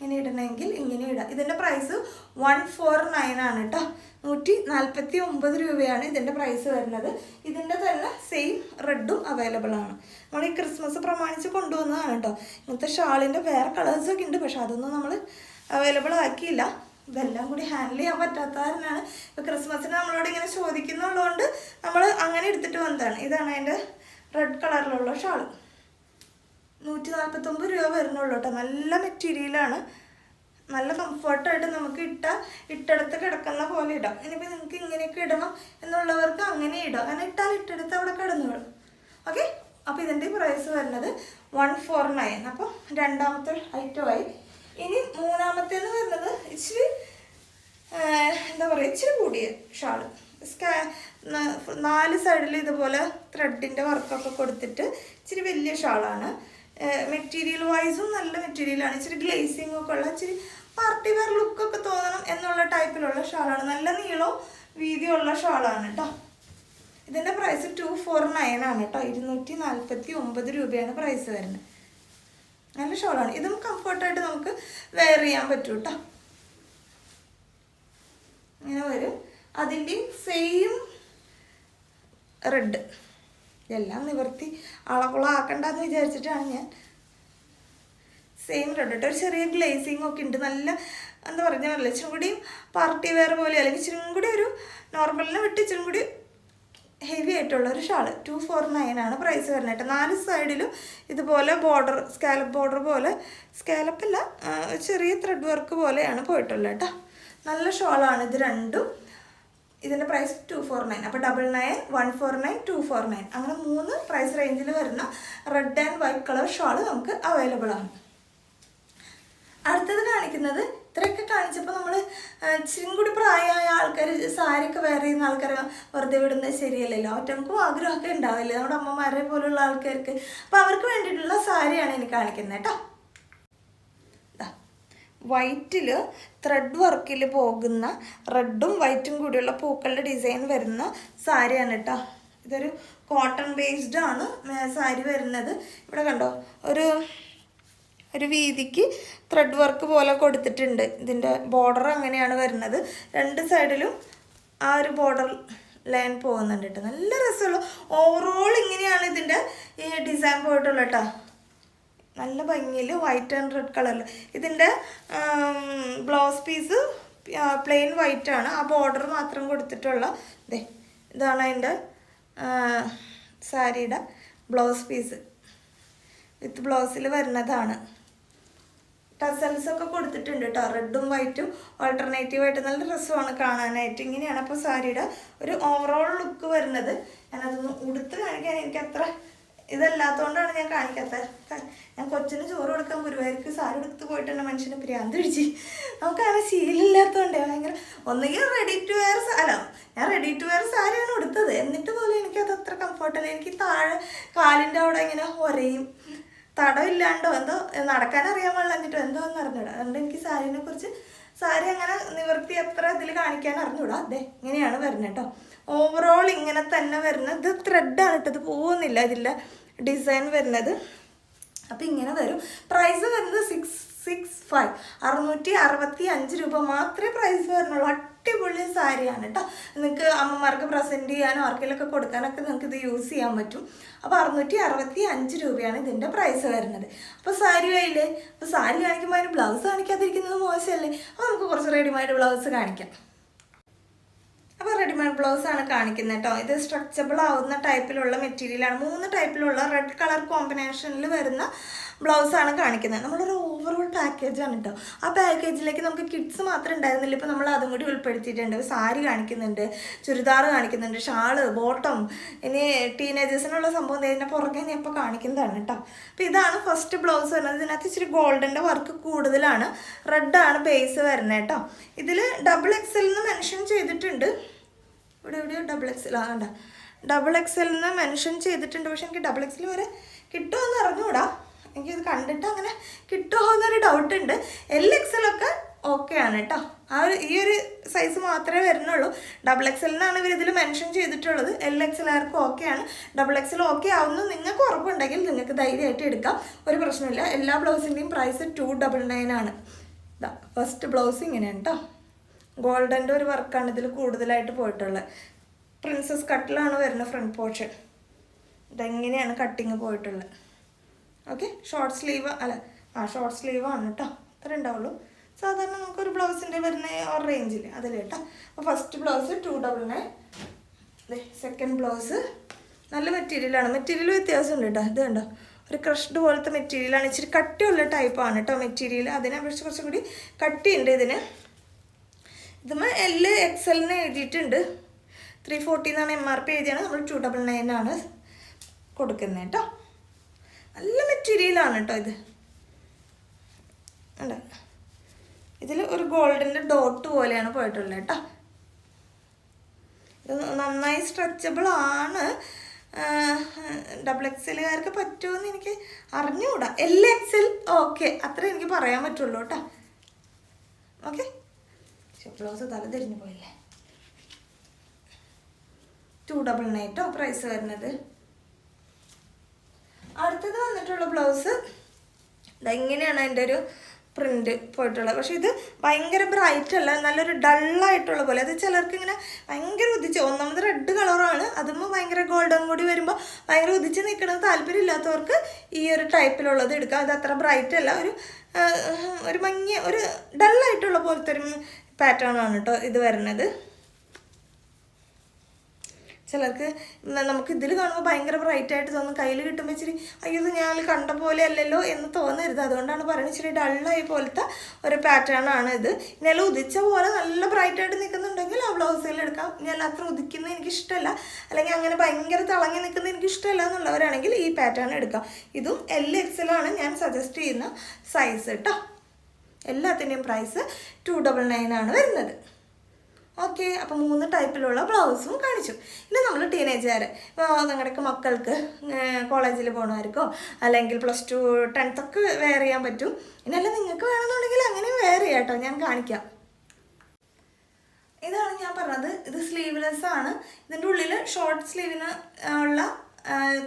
ഇങ്ങനെ ഇടണമെങ്കിൽ ഇങ്ങനെ ഇടാം. ഇതിൻ്റെ പ്രൈസ് 149 ആണ് കേട്ടോ. 149 രൂപയാണ് ഇതിൻ്റെ പ്രൈസ് വരുന്നത്. ഇതിൻ്റെ തന്നെ സെയിം റെഡും അവൈലബിൾ ആണ്. നമ്മൾ ഈ ക്രിസ്മസ് പ്രമാണിച്ച് കൊണ്ടുവന്നതാണ് കേട്ടോ. ഇങ്ങനത്തെ ഷാളിൻ്റെ വേറെ കളേഴ്സൊക്കെ ഉണ്ട്, പക്ഷെ അതൊന്നും നമ്മൾ അവൈലബിൾ ആക്കിയില്ല. ഇതെല്ലാം കൂടി ഹാൻഡിൽ ചെയ്യാൻ പറ്റാത്ത കാരണമാണ്. ഇപ്പോൾ ക്രിസ്മസിന് നമ്മളോട് ഇങ്ങനെ ചോദിക്കുന്നുള്ളതുകൊണ്ട് നമ്മൾ അങ്ങനെ എടുത്തിട്ട് വന്നതാണ്. ഇതാണ് അതിൻ്റെ റെഡ് കളറിലുള്ള ഷാൾ. 149 രൂപ വരുന്നുള്ളൂ കേട്ടോ. നല്ല മെറ്റീരിയലാണ്. നല്ല കംഫർട്ടായിട്ട് നമുക്ക് ഇട്ടടുത്ത് കിടക്കുന്ന പോലെ ഇടാം. ഇനിയിപ്പോൾ നിങ്ങൾക്ക് ഇങ്ങനെയൊക്കെ ഇടണം എന്നുള്ളവർക്ക് അങ്ങനെ ഇടാം. അങ്ങനെ ഇട്ടെടുത്ത് അവിടെ കിടന്നോളും. ഓക്കെ. അപ്പോൾ ഇതിൻ്റെ പ്രൈസ് വരുന്നത് 149. അപ്പോൾ രണ്ടാമത്തെ ഐറ്റമായി. ഇനി മൂന്നാമത്തേന്ന് വരുന്നത് ഇച്ചിരി എന്താ പറയുക, ഇച്ചിരി കൂടിയ ഷാള്. 4 സൈഡിൽ ഇതുപോലെ ത്രെഡിൻ്റെ വർക്കൊക്കെ കൊടുത്തിട്ട് ഇച്ചിരി വലിയ ഷാളാണ്. മെറ്റീരിയൽ വൈസും നല്ല മെറ്റീരിയലാണ്. ഇച്ചിരി ഗ്ലേസിങ് ഒക്കെ ഉള്ള ഇച്ചിരി പാർട്ടി വെയർ ലുക്കൊക്കെ തോന്നണം എന്നുള്ള ടൈപ്പിലുള്ള ഷാളാണ്. നല്ല നീളവും വീതിയുള്ള ഷാളാണ് കേട്ടോ. ഇതിൻ്റെ പ്രൈസ് 249 ആണ് കേട്ടോ. 249 രൂപയാണ് പ്രൈസ് വരുന്നത്. നല്ല ഷോളാണ്. ഇതും കംഫർട്ടായിട്ട് നമുക്ക് വെയർ ചെയ്യാൻ പറ്റും കേട്ടോ. ഇങ്ങനെ വരും. അതിൻ്റെയും സെയിം റെഡ്. ഇതെല്ലാം നിവർത്തി അളകുളാക്കണ്ടെന്ന് വിചാരിച്ചിട്ടാണ് ഞാൻ. സെയിം റെഡ് കേട്ടോ. ഒരു ചെറിയ ഗ്ലേസിങ് ഒക്കെ ഉണ്ട്. നല്ല എന്താ പറഞ്ഞാൽ നല്ല ഇച്ചിരി കൂടി പാർട്ടി വെയർ പോലെ, അല്ലെങ്കിൽ ഇച്ചിരി കൂടി ഒരു നോർമലിനെ വിട്ട് ഇച്ചിരി കൂടി ഹെവി ആയിട്ടുള്ള ഒരു ഷാള്. 249 ആണ് പ്രൈസ് വരുന്നത് കേട്ടോ. 4 സൈഡിലും ഇതുപോലെ ബോർഡർ, സ്കാലപ്പ് ബോർഡർ പോലെ, സ്കാലപ്പല്ല ചെറിയ ത്രെഡ് വർക്ക് പോലെയാണ് പോയിട്ടുള്ളത് കേട്ടോ. നല്ല ഷോളാണ് ഇത് രണ്ടും. ഇതിൻ്റെ പ്രൈസ് 249. അപ്പോൾ 99, 149, 249 അങ്ങനെ 3 പ്രൈസ് റേഞ്ചിൽ വരുന്ന red and white colour shawl നമുക്ക് അവൈലബിൾ ആണ്. അടുത്തത് കാണിക്കുന്നത്, ഇത്രയൊക്കെ കാണിച്ചപ്പോൾ നമ്മൾ ഇച്ചിരി കൂടി പ്രായമായ ആൾക്കാർ, സാരിയൊക്കെ വെയർ ചെയ്യുന്ന ആൾക്കാരെ വെറുതെ വിടുന്നത് ശരിയല്ലല്ലോ. ഒറ്റക്കും ആഗ്രഹമൊക്കെ ഉണ്ടാവില്ലേ നമ്മുടെ അമ്മമാരെ പോലുള്ള ആൾക്കാർക്ക്. അപ്പോൾ അവർക്ക് വേണ്ടിയിട്ടുള്ള സാരിയാണ് എനിക്ക് കാണിക്കുന്നത് കേട്ടോ. വൈറ്റിൽ ത്രെഡ് വർക്കിൽ പോകുന്ന റെഡും വൈറ്റും കൂടിയുള്ള പൂക്കളുടെ ഡിസൈൻ വരുന്ന സാരിയാണ് കേട്ടോ. ഇതൊരു കോട്ടൺ ബേസ്ഡ് ആണ് സാരി വരുന്നത്. ഇവിടെ കണ്ടോ, ഒരു വീതിക്ക് ത്രെഡ് വർക്ക് പോലെ കൊടുത്തിട്ടുണ്ട്. ഇതിൻ്റെ ബോർഡർ അങ്ങനെയാണ് വരുന്നത്. 2 സൈഡിലും ആ ഒരു ബോർഡർ ലൈൻ പോകുന്നുണ്ട് കേട്ടോ. നല്ല രസമുള്ള ഓവറോൾ ഇങ്ങനെയാണ് ഇതിൻ്റെ ഈ ഡിസൈൻ പോയിട്ടുള്ളത് കേട്ടോ. നല്ല ഭംഗിയിൽ വൈറ്റ് ആൻഡ് റെഡ് കളറിൽ. ഇതിൻ്റെ ബ്ലൗസ് പീസ് പ്ലെയിൻ വൈറ്റ് ആണ്. ആ ബോർഡർ മാത്രം കൊടുത്തിട്ടുള്ള ഇതാണ് അതിൻ്റെ സാരിയുടെ ബ്ലൗസ് പീസ്. വിത്ത് ബ്ലൗസിൽ വരുന്നതാണ്. ടസൽസ് ഒക്കെ കൊടുത്തിട്ടുണ്ട് കേട്ടോ. റെഡും വൈറ്റും ഓൾട്ടർനേറ്റീവായിട്ട് നല്ല രസമാണ് കാണാനായിട്ട്. ഇങ്ങനെയാണ് അപ്പോൾ സാരിയുടെ ഒരു ഓവറോൾ ലുക്ക് വരുന്നത്. ഞാനതൊന്ന് ഉടുത്ത് കാണിക്കാൻ എനിക്ക് അത്ര ഇതല്ലാത്തതുകൊണ്ടാണ് ഞാൻ കാണിക്കാത്തത്. ഞാൻ കൊച്ചിന് ചോറ് കൊടുക്കാൻ ഗുരുവായൂർക്ക് സാരി എടുത്ത് പോയിട്ടുണ്ട്. മനുഷ്യന് ഭ്രാന്ത് പിടിച്ച്. നമുക്കങ്ങനെ ശീലമില്ലാത്തതുകൊണ്ട് ഭയങ്കര ഒന്നുകിൽ റെഡി ടു വെയർ, അല്ല ഞാൻ റെഡി ടു വെയർ സാരിയാണ് എടുത്തത്. എന്നിട്ട് പോലും എനിക്കത് അത്ര കംഫർട്ടല്ല. എനിക്ക് താഴെ കാലിൻ്റെ അവിടെ ഇങ്ങനെ ഒരയും, തടമില്ലാണ്ടോ എന്തോ, നടക്കാനറിയാൻ പാടില്ലാഞ്ഞിട്ടോ എന്തോ എന്ന് അറിഞ്ഞൂടാ. അതുകൊണ്ട് എനിക്ക് സാരിനെ കുറിച്ച്, സാരി അങ്ങനെ നിവർത്തി അത്ര ഇതിൽ കാണിക്കാൻ അറിഞ്ഞൂടാ. ഇങ്ങനെയാണ് വരുന്നത് കേട്ടോ. ഓവറോൾ ഇങ്ങനെ തന്നെ വരുന്നത്. ഇത് ത്രെഡാണ് കേട്ടോ, ഇത് പോകുന്നില്ല ഇതിൻ്റെ ഡിസൈൻ വരുന്നത്. അപ്പം ഇങ്ങനെ വരും. പ്രൈസ് വരുന്നത് 665, 665 രൂപ മാത്രമേ പ്രൈസ് വരുന്നുള്ളൂ. അടിപൊളി സാരിയാണ് കേട്ടോ. നിങ്ങൾക്ക് അമ്മമാർക്ക് പ്രസൻറ്റ് ചെയ്യാനോ ആർക്കെങ്കിലൊക്കെ കൊടുക്കാനൊക്കെ നിങ്ങൾക്ക് ഇത് യൂസ് ചെയ്യാൻ പറ്റും. അപ്പോൾ 665 രൂപയാണ് ഇതിൻ്റെ പ്രൈസ് വരുന്നത്. അപ്പോൾ സാരി ആയില്ലേ. അപ്പോൾ സാരി കാണിക്കുമ്പോൾ അതിന് ബ്ലൗസ് കാണിക്കാതിരിക്കുന്നത് മോശമല്ലേ. അപ്പോൾ നമുക്ക് കുറച്ച് റെഡിമെയ്ഡ് ബ്ലൗസ് കാണിക്കാം. അപ്പോൾ റെഡിമെയ്ഡ് ബ്ലൗസാണ് കാണിക്കുന്നത് കേട്ടോ. ഇത് സ്ട്രെച്ചബിൾ ആവുന്ന ടൈപ്പിലുള്ള മെറ്റീരിയലാണ്. 3 ടൈപ്പിലുള്ള റെഡ് കളർ കോമ്പിനേഷനിൽ വരുന്ന ബ്ലൗസാണ് കാണിക്കുന്നത്. നമ്മളൊരു ഓവറോൾ പാക്കേജാണ് കേട്ടോ. ആ പാക്കേജിലേക്ക് നമുക്ക് കിഡ്സ് മാത്രം ഉണ്ടായിരുന്നില്ല, ഇപ്പോൾ നമ്മൾ അതും കൂടി ഉൾപ്പെടുത്തിയിട്ടുണ്ട്. സാരി കാണിക്കുന്നുണ്ട്, ചുരിദാർ കാണിക്കുന്നുണ്ട്, ഷാള്, ബോട്ടം, ഇനി ടീനേജേഴ്സിനുള്ള സംഭവം ഇതിൻ്റെ പുറകെ ഞാൻ ഇപ്പോൾ കാണിക്കുന്നതാണ് കേട്ടോ. അപ്പോൾ ഇതാണ് ഫസ്റ്റ് ബ്ലൗസ് വരുന്നത്. ഇതിനകത്ത് ഇച്ചിരി ഗോൾഡൻ്റെ വർക്ക് കൂടുതലാണ്. റെഡാണ് ബേസ് വരുന്നത് കേട്ടോ. ഇതിൽ XXL എന്ന് മെൻഷൻ ചെയ്തിട്ടുണ്ട്. ഇവിടെ എവിടെയോ XXL ആകണ്ട, XXL എന്ന് മെൻഷൻ ചെയ്തിട്ടുണ്ട്. പക്ഷെ എനിക്ക് XXL വരെ കിട്ടുമോ എന്ന് അറിഞ്ഞുകൂടാ. എനിക്കിത് കണ്ടിട്ട് അങ്ങനെ കിട്ടുമോ എന്നൊരു ഡൗട്ടുണ്ട്. LXL ഒക്കെ ഓക്കെ ആണ് കേട്ടോ. ഈ ഒരു സൈസ് മാത്രമേ വരുന്നുള്ളൂ. XXL എന്നാണ് ഇവരിതിൽ മെൻഷൻ ചെയ്തിട്ടുള്ളത്. LXL ആർക്കും ഓക്കെയാണ്. XXL ഓക്കെ ആവുന്നു നിങ്ങൾക്ക് ഉറപ്പുണ്ടെങ്കിൽ നിങ്ങൾക്ക് ധൈര്യമായിട്ട് എടുക്കാം, ഒരു പ്രശ്നമില്ല. എല്ലാ ബ്ലൗസിൻ്റെയും പ്രൈസ് 299 ആണ്. ഫസ്റ്റ് ബ്ലൗസ് ഇങ്ങനെയാണ് കേട്ടോ. ഗോൾഡൻ്റെ ഒരു വർക്കാണ് ഇതിൽ കൂടുതലായിട്ട് പോയിട്ടുള്ളത്. പ്രിൻസസ് കട്ടിലാണ് വരുന്നത് ഫ്രണ്ട് പോർഷൻ. ഇതെങ്ങനെയാണ് കട്ടിങ് പോയിട്ടുള്ളത്. ഓക്കെ, ഷോർട്ട് സ്ലീവ് അല്ല, ഷോർട്ട് സ്ലീവാണ് കേട്ടോ. അത്ര ഉണ്ടാവുള്ളൂ. സാധാരണ നമുക്കൊരു ബ്ലൗസിൻ്റെ വരുന്ന ഒരു റേഞ്ചിൽ അതിൽ കേട്ടോ. അപ്പോൾ ഫസ്റ്റ് ബ്ലൗസ് 299. സെക്കൻഡ് ബ്ലൗസ് നല്ല മെറ്റീരിയലാണ്. മെറ്റീരിയൽ വ്യത്യാസമുണ്ട് കേട്ടോ. ഇത് കണ്ടോ, ഒരു ക്രഷ്ഡ് പോലത്തെ മെറ്റീരിയലാണ്. ഇച്ചിരി കട്ടിയുള്ള ടൈപ്പാണ് കേട്ടോ മെറ്റീരിയൽ. അതിനപേക്ഷിച്ച് കുറച്ചും കൂടി കട്ടിയുണ്ട് ഇതിന്. ഇതുമ്മ LXL എഴുതിയിട്ടുണ്ട്. 340 എന്നാണ് MRP എഴുതിയാണ്. നമ്മൾ 299 കൊടുക്കുന്നത് കേട്ടോ. നല്ല മെറ്റീരിയലാണ് കേട്ടോ ഇത്. അല്ല, ഇതിൽ ഒരു ഗോൾഡിൻ്റെ ഡോട്ട് പോലെയാണ് പോയിട്ടുള്ളത് കേട്ടോ. ഇത് നന്നായി സ്ട്രെച്ചബിൾ ആണ്. XXLകാർക്ക് പറ്റുമെന്ന് എനിക്ക് അറിഞ്ഞുകൂടാ. LXL ഓക്കെ, അത്ര എനിക്ക് പറയാൻ പറ്റുള്ളൂ കേട്ടോ. ഓക്കെ, ബ്ലൗസ് തല തിരിഞ്ഞു പോയില്ലേ. 299 കേട്ടോ പ്രൈസ് വരുന്നത്. അടുത്തത് വന്നിട്ടുള്ള ബ്ലൗസ് ഇങ്ങനെയാണ് അതിൻ്റെ ഒരു പ്രിന്റ് പോയിട്ടുള്ളത്. പക്ഷെ ഇത് ഭയങ്കര ബ്രൈറ്റ് അല്ല, നല്ലൊരു ഡള്ളായിട്ടുള്ള പോലെ. അത് ചിലർക്ക് ഇങ്ങനെ ഭയങ്കര ഉദിച്ച്, ഒന്നാമത് റെഡ് കളറാണ്, അതുമ്പോൾ ഭയങ്കര ഗോൾഡൻ കൂടി വരുമ്പോൾ ഭയങ്കര ഉദിച്ച് നിൽക്കുന്നത് താല്പര്യം ഇല്ലാത്തവർക്ക് ഈ ഒരു ടൈപ്പിലുള്ളത് എടുക്കാം. അത് അത്ര ബ്രൈറ്റ് അല്ല, ഒരു മങ്ങിയ ഒരു ഡള്ളായിട്ടുള്ള പോലത്തെ ഒരു പാറ്റേൺ ആണ് കേട്ടോ ഇത് വരുന്നത്. ചിലർക്ക് നമുക്ക് ഇതിൽ കാണുമ്പോൾ ഭയങ്കര ബ്രൈറ്റ് ആയിട്ട് തോന്നും, കയ്യിൽ കിട്ടുമ്പോൾ ഇച്ചിരി അയ്യോ ഇത് ഞാൻ കണ്ട പോലെ അല്ലല്ലോ എന്ന് തോന്നരുത്. അതുകൊണ്ടാണ് പറയുന്നത് ഇച്ചിരി ഡള്ളായി പോലത്തെ ഒരു പാറ്റേൺ ആണ് ഇത്. ഇനി എല്ലാം ഉദിച്ച പോലെ നല്ല ബ്രൈറ്റ് ആയിട്ട് നിൽക്കുന്നുണ്ടെങ്കിൽ ആ ബ്ലൗസിൽ എടുക്കാം. ഇനി എല്ലാം അത്ര ഉദിക്കുന്നത് എനിക്കിഷ്ടമല്ല, അല്ലെങ്കിൽ അങ്ങനെ ഭയങ്കര തിളങ്ങി നിൽക്കുന്നത് എനിക്കിഷ്ടമല്ല എന്നുള്ളവരാണെങ്കിൽ ഈ പാറ്റേൺ എടുക്കാം. ഇതും LXL ആണ് ഞാൻ സജസ്റ്റ് ചെയ്യുന്ന സൈസ് കേട്ടോ. എല്ലാത്തിൻ്റെയും പ്രൈസ് 299 ആണ് വരുന്നത്. ഓക്കെ, അപ്പോൾ 3 ടൈപ്പിലുള്ള ബ്ലൗസും കാണിച്ചു. ഇനി നമ്മൾ ടീനേജുകാർ, ഇപ്പോൾ നിങ്ങളുടെയൊക്കെ മക്കൾക്ക് കോളേജിൽ പോകണമായിരിക്കോ അല്ലെങ്കിൽ +2 10th ഒക്കെ വെയർ ചെയ്യാൻ പറ്റും. ഇനിയല്ല നിങ്ങൾക്ക് വേണമെന്നുണ്ടെങ്കിൽ അങ്ങനെ വെയർ ചെയ്യാം കേട്ടോ, ഞാൻ കാണിക്കാം. ഇതാണ് ഞാൻ പറഞ്ഞത്, ഇത് സ്ലീവ്ലെസ് ആണ്. ഇതിൻ്റെ ഉള്ളിൽ ഷോർട്ട് സ്ലീവിന് ഉള്ള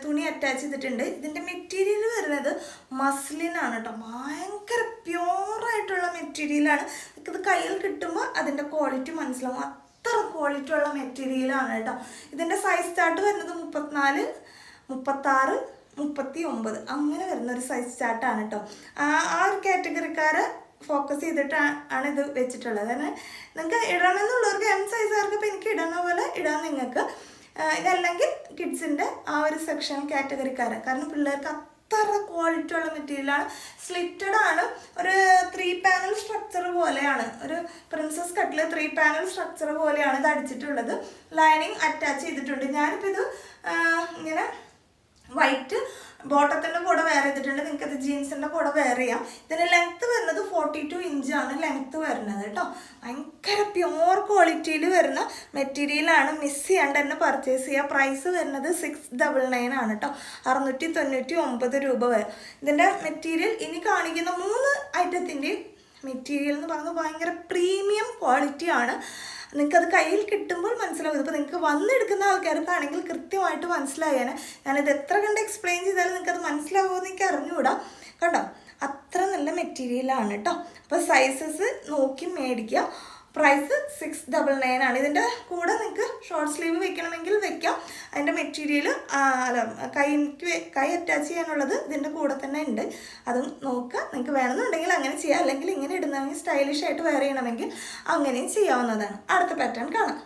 തുണി അറ്റാച്ച് ചെയ്തിട്ടുണ്ട്. ഇതിൻ്റെ മെറ്റീരിയൽ വരുന്നത് മസ്ലിനാണ് കേട്ടോ, ഭയങ്കര പ്യുവറായിട്ടുള്ള മെറ്റീരിയലാണ്. ഇത് കയ്യിൽ കിട്ടുമ്പോൾ അതിൻ്റെ ക്വാളിറ്റി മനസ്സിലാവും, അത്ര ക്വാളിറ്റി ഉള്ള മെറ്റീരിയലാണ് കേട്ടോ. ഇതിൻ്റെ സൈസ് ചാർട്ട് വരുന്നത് 34, 36, 39 അങ്ങനെ വരുന്നൊരു സൈസ് ചാർട്ടാണ് കേട്ടോ. ആ ഒരു കാറ്റഗറിക്കാരെ ഫോക്കസ് ചെയ്തിട്ടാണ് ഇത് വെച്ചിട്ടുള്ളത്. കാരണം നിങ്ങൾക്ക് ഇടണമെന്നുള്ളവർക്ക് M സൈസുകാർക്ക് ഇപ്പോൾ എനിക്ക് ഇടുന്ന പോലെ ഇടാൻ നിങ്ങൾക്ക്. ഇതല്ലെങ്കിൽ കിഡ്സിൻ്റെ ആ ഒരു സെക്ഷൻ കാറ്റഗറിക്കാരെ, കാരണം പിള്ളേർക്ക് അത്ര ക്വാളിറ്റി ഉള്ള മെറ്റീരിയലാണ്. സ്ലിറ്റഡ് ആണ്, ഒരു 3 പാനൽ സ്ട്രക്ചർ പോലെയാണ്, ഒരു പ്രിൻസസ് കട്ടിൽ 3 പാനൽ സ്ട്രക്ചർ പോലെയാണ് ഇത് അടിച്ചിട്ടുള്ളത്. ലൈനിങ് അറ്റാച്ച് ചെയ്തിട്ടുണ്ട്. ഞാനിപ്പോൾ ഇത് ഇങ്ങനെ വൈറ്റ് ബോട്ടത്തിൻ്റെ കൂടെ വെയർ ചെയ്തിട്ടുണ്ട്. നിങ്ങൾക്കത് ജീൻസിൻ്റെ കൂടെ വെയർ ചെയ്യാം. ഇതിൻ്റെ ലെങ്ത്ത് വരുന്നത് 42 ഇഞ്ചാണ് ലെങ്ത്ത് വരുന്നത് കേട്ടോ. ഭയങ്കര പ്യുവർ ക്വാളിറ്റിയിൽ വരുന്ന മെറ്റീരിയലാണ്. മിസ് ചെയ്യാണ്ട് തന്നെ പർച്ചേസ് ചെയ്യുക. പ്രൈസ് വരുന്നത് 699 ആണ് കേട്ടോ, 699 രൂപ വരെ. ഇതിൻ്റെ മെറ്റീരിയൽ ഇനി കാണിക്കുന്ന 3 ഐറ്റത്തിൻ്റെയും മെറ്റീരിയൽ എന്ന് പറയുന്നത് ഭയങ്കര പ്രീമിയം ക്വാളിറ്റിയാണ്. നിങ്ങൾക്കത് കയ്യിൽ കിട്ടുമ്പോൾ മനസ്സിലാവും. ഇതിപ്പോൾ നിങ്ങൾക്ക് വന്നെടുക്കുന്ന ആൾക്കാർക്കാണെങ്കിൽ കൃത്യമായിട്ട് മനസ്സിലായേനെ. ഞാനിത് എത്ര കണ്ട് എക്സ്പ്ലെയിൻ ചെയ്താലും നിങ്ങൾക്കത് മനസ്സിലാവുമെന്ന് എനിക്ക് അറിഞ്ഞുകൂടാ കണ്ടോ. അത്ര നല്ല മെറ്റീരിയലാണ് കേട്ടോ. അപ്പോൾ സൈസസ് നോക്കി മേടിക്കുക. പ്രൈസ് 699 ആണ്. ഇതിൻ്റെ കൂടെ നിങ്ങൾക്ക് ഷോർട്ട് സ്ലീവ് വെക്കണമെങ്കിൽ വെക്കാം. അതിൻ്റെ മെറ്റീരിയൽ കൈ അറ്റാച്ച് ചെയ്യാനുള്ളത് ഇതിൻ്റെ കൂടെ തന്നെ ഉണ്ട്. അതും നോക്കുക. നിങ്ങൾക്ക് വേണമെന്നുണ്ടെങ്കിൽ അങ്ങനെ ചെയ്യാം, അല്ലെങ്കിൽ ഇങ്ങനെ ഇടുന്നതെങ്കിൽ സ്റ്റൈലിഷ് ആയിട്ട് വെയർ ചെയ്യണമെങ്കിൽ അങ്ങനെയും ചെയ്യാവുന്നതാണ്. അടുത്ത പാറ്റേൺ കാണാം.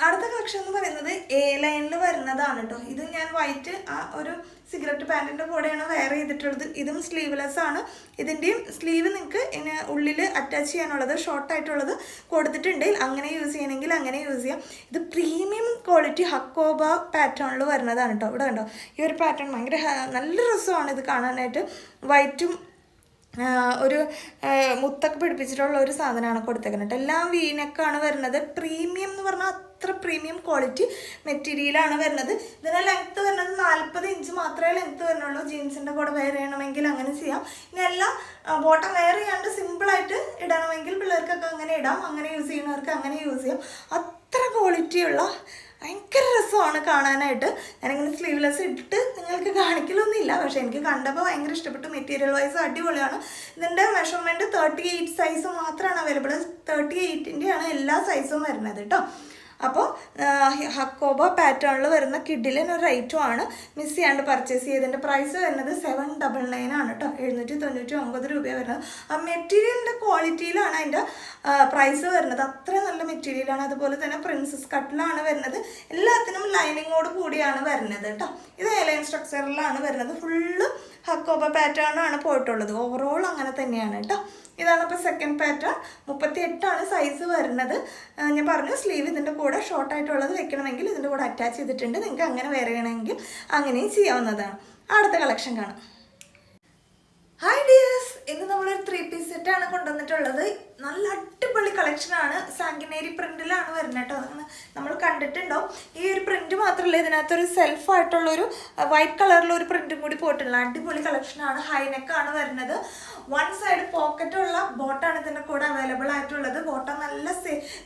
അടുത്ത കളക്ഷൻ എന്ന് പറയുന്നത് A ലൈനിൽ വരുന്നതാണ് കേട്ടോ. ഇത് ഞാൻ വൈറ്റ് ആ ഒരു സിഗരറ്റ് പാൻറ്റിൻ്റെ കൂടെയാണ് വെയർ ചെയ്തിട്ടുള്ളത്. ഇതും സ്ലീവ്ലെസ് ആണ്. ഇതിൻ്റെയും സ്ലീവ് നിങ്ങൾക്ക് ഉള്ളിൽ അറ്റാച്ച് ചെയ്യാനുള്ളത് ഷോർട്ടായിട്ടുള്ളത് കൊടുത്തിട്ടുണ്ട്. അങ്ങനെ യൂസ് ചെയ്യണമെങ്കിൽ അങ്ങനെ യൂസ് ചെയ്യാം. ഇത് പ്രീമിയം ക്വാളിറ്റി ഹക്കോബ പാറ്റേണിൽ വരുന്നതാണ് കേട്ടോ. ഇവിടെ കണ്ടോ, ഈ ഒരു പാറ്റേൺ ഭയങ്കര നല്ല രസമാണ് ഇത് കാണാനായിട്ട്. വൈറ്റും ഒരു മുത്തൊക്കെ പിടിപ്പിച്ചിട്ടുള്ള ഒരു സാധനമാണ് കൊടുത്തേക്കുന്നത്. എല്ലാം വീനക്കാണ് വരുന്നത്. പ്രീമിയം എന്ന് പറഞ്ഞാൽ അത്ര പ്രീമിയം ക്വാളിറ്റി മെറ്റീരിയലാണ് വരുന്നത്. ഇതിന് ലെങ്ത്ത് വരുന്നത് 40 ഇഞ്ച് മാത്രമേ ലെങ്ത്ത് വരുന്നുള്ളൂ. ജീൻസിൻ്റെ കൂടെ വെയർ ചെയ്യണമെങ്കിൽ അങ്ങനെ ചെയ്യാം. ഇനി എല്ലാം ബോട്ടം വെയർ ചെയ്യാണ്ട് സിമ്പിളായിട്ട് ഇടണമെങ്കിൽ പിള്ളേർക്കൊക്കെ അങ്ങനെ ഇടാം. അങ്ങനെ യൂസ് ചെയ്യുന്നവർക്ക് അങ്ങനെ യൂസ് ചെയ്യാം. അത്ര ക്വാളിറ്റിയുള്ള ഭയങ്കര രസമാണ് കാണാനായിട്ട്. ഞാനിങ്ങനെ സ്ലീവ്ലെസ് ഇട്ടിട്ട് നിങ്ങൾക്ക് കാണിക്കലൊന്നുമില്ല, പക്ഷേ എനിക്ക് കണ്ടപ്പോൾ ഭയങ്കര ഇഷ്ടപ്പെട്ടു. മെറ്റീരിയൽ വൈസ് അടിപൊളിയാണ്. ഇതിൻ്റെ മെഷർമെൻറ്റ് 38 സൈസ് മാത്രമാണ് അവൈലബിൾ. 38-ൻ്റെയാണ് എല്ലാ സൈസും വരുന്നത് കേട്ടോ. അപ്പോൾ ഹക്കോബ പാറ്റേണിൽ വരുന്ന കിഡിലിന് ഒരു ഐറ്റമാണ്. മിസ് ചെയ്യാണ്ട് പർച്ചേസ് ചെയ്തതിൻ്റെ പ്രൈസ് വരുന്നത് 799 ആണ് കേട്ടോ. 799 രൂപ വരുന്നത്. ആ മെറ്റീരിയലിൻ്റെ ക്വാളിറ്റിയിലാണ് അതിൻ്റെ പ്രൈസ് വരുന്നത്. അത്ര നല്ല മെറ്റീരിയലാണ്. അതുപോലെ തന്നെ പ്രിൻസസ് കട്ടിലാണ് വരുന്നത്. എല്ലാത്തിനും ലൈനിങ്ങോട് കൂടിയാണ് വരുന്നത് കേട്ടോ. ഇത് ലൈൻ സ്ട്രക്ചറിലാണ് വരുന്നത്. ഫുള്ള് ഹക്കോബ പാറ്റേൺ ആണ് പോയിട്ടുള്ളത്. ഓവറോൾ അങ്ങനെ തന്നെയാണ് കേട്ടോ. ഇതാണ് ഇപ്പോൾ സെക്കൻഡ് പാറ്റേൺ. 38 ആണ് സൈസ് വരുന്നത്. ഞാൻ പറഞ്ഞു സ്ലീവ് ഇതിൻ്റെ കൂടെ ഷോർട്ടായിട്ടുള്ളത് വെക്കണമെങ്കിൽ ഇതിൻ്റെ കൂടെ അറ്റാച്ച് ചെയ്തിട്ടുണ്ട്. നിങ്ങൾക്ക് അങ്ങനെ വെയർ ചെയ്യണമെങ്കിൽ അങ്ങനെയും ചെയ്യാവുന്നതാണ്. അടുത്ത കളക്ഷൻ കാണാം. ഹായ് ഡിയേഴ്സ്, ഇന്ന് നമ്മളൊരു 3 പീസ് സെറ്റാണ് കൊണ്ടുവന്നിട്ടുള്ളത്. നല്ല അടിപൊളി കളക്ഷനാണ്. സാങ്കിനേരി പ്രിന്റിലാണ് വരുന്നത് കേട്ടോ. നമ്മൾ കണ്ടിട്ടുണ്ടോ. ഈ ഒരു പ്രിന്റ് മാത്രമല്ല, ഇതിനകത്തൊരു സെൽഫായിട്ടുള്ളൊരു വൈറ്റ് കളറിലൊരു പ്രിന്റും കൂടി പോയിട്ടുള്ള അടിപൊളി കളക്ഷനാണ്. ഹൈനെക്കാണ് വരുന്നത്. വൺ സൈഡ് പോക്കറ്റുള്ള ബോട്ടാണ് ഇതിൻ്റെ കൂടെ അവൈലബിൾ ആയിട്ടുള്ളത്. ബോട്ടം നല്ല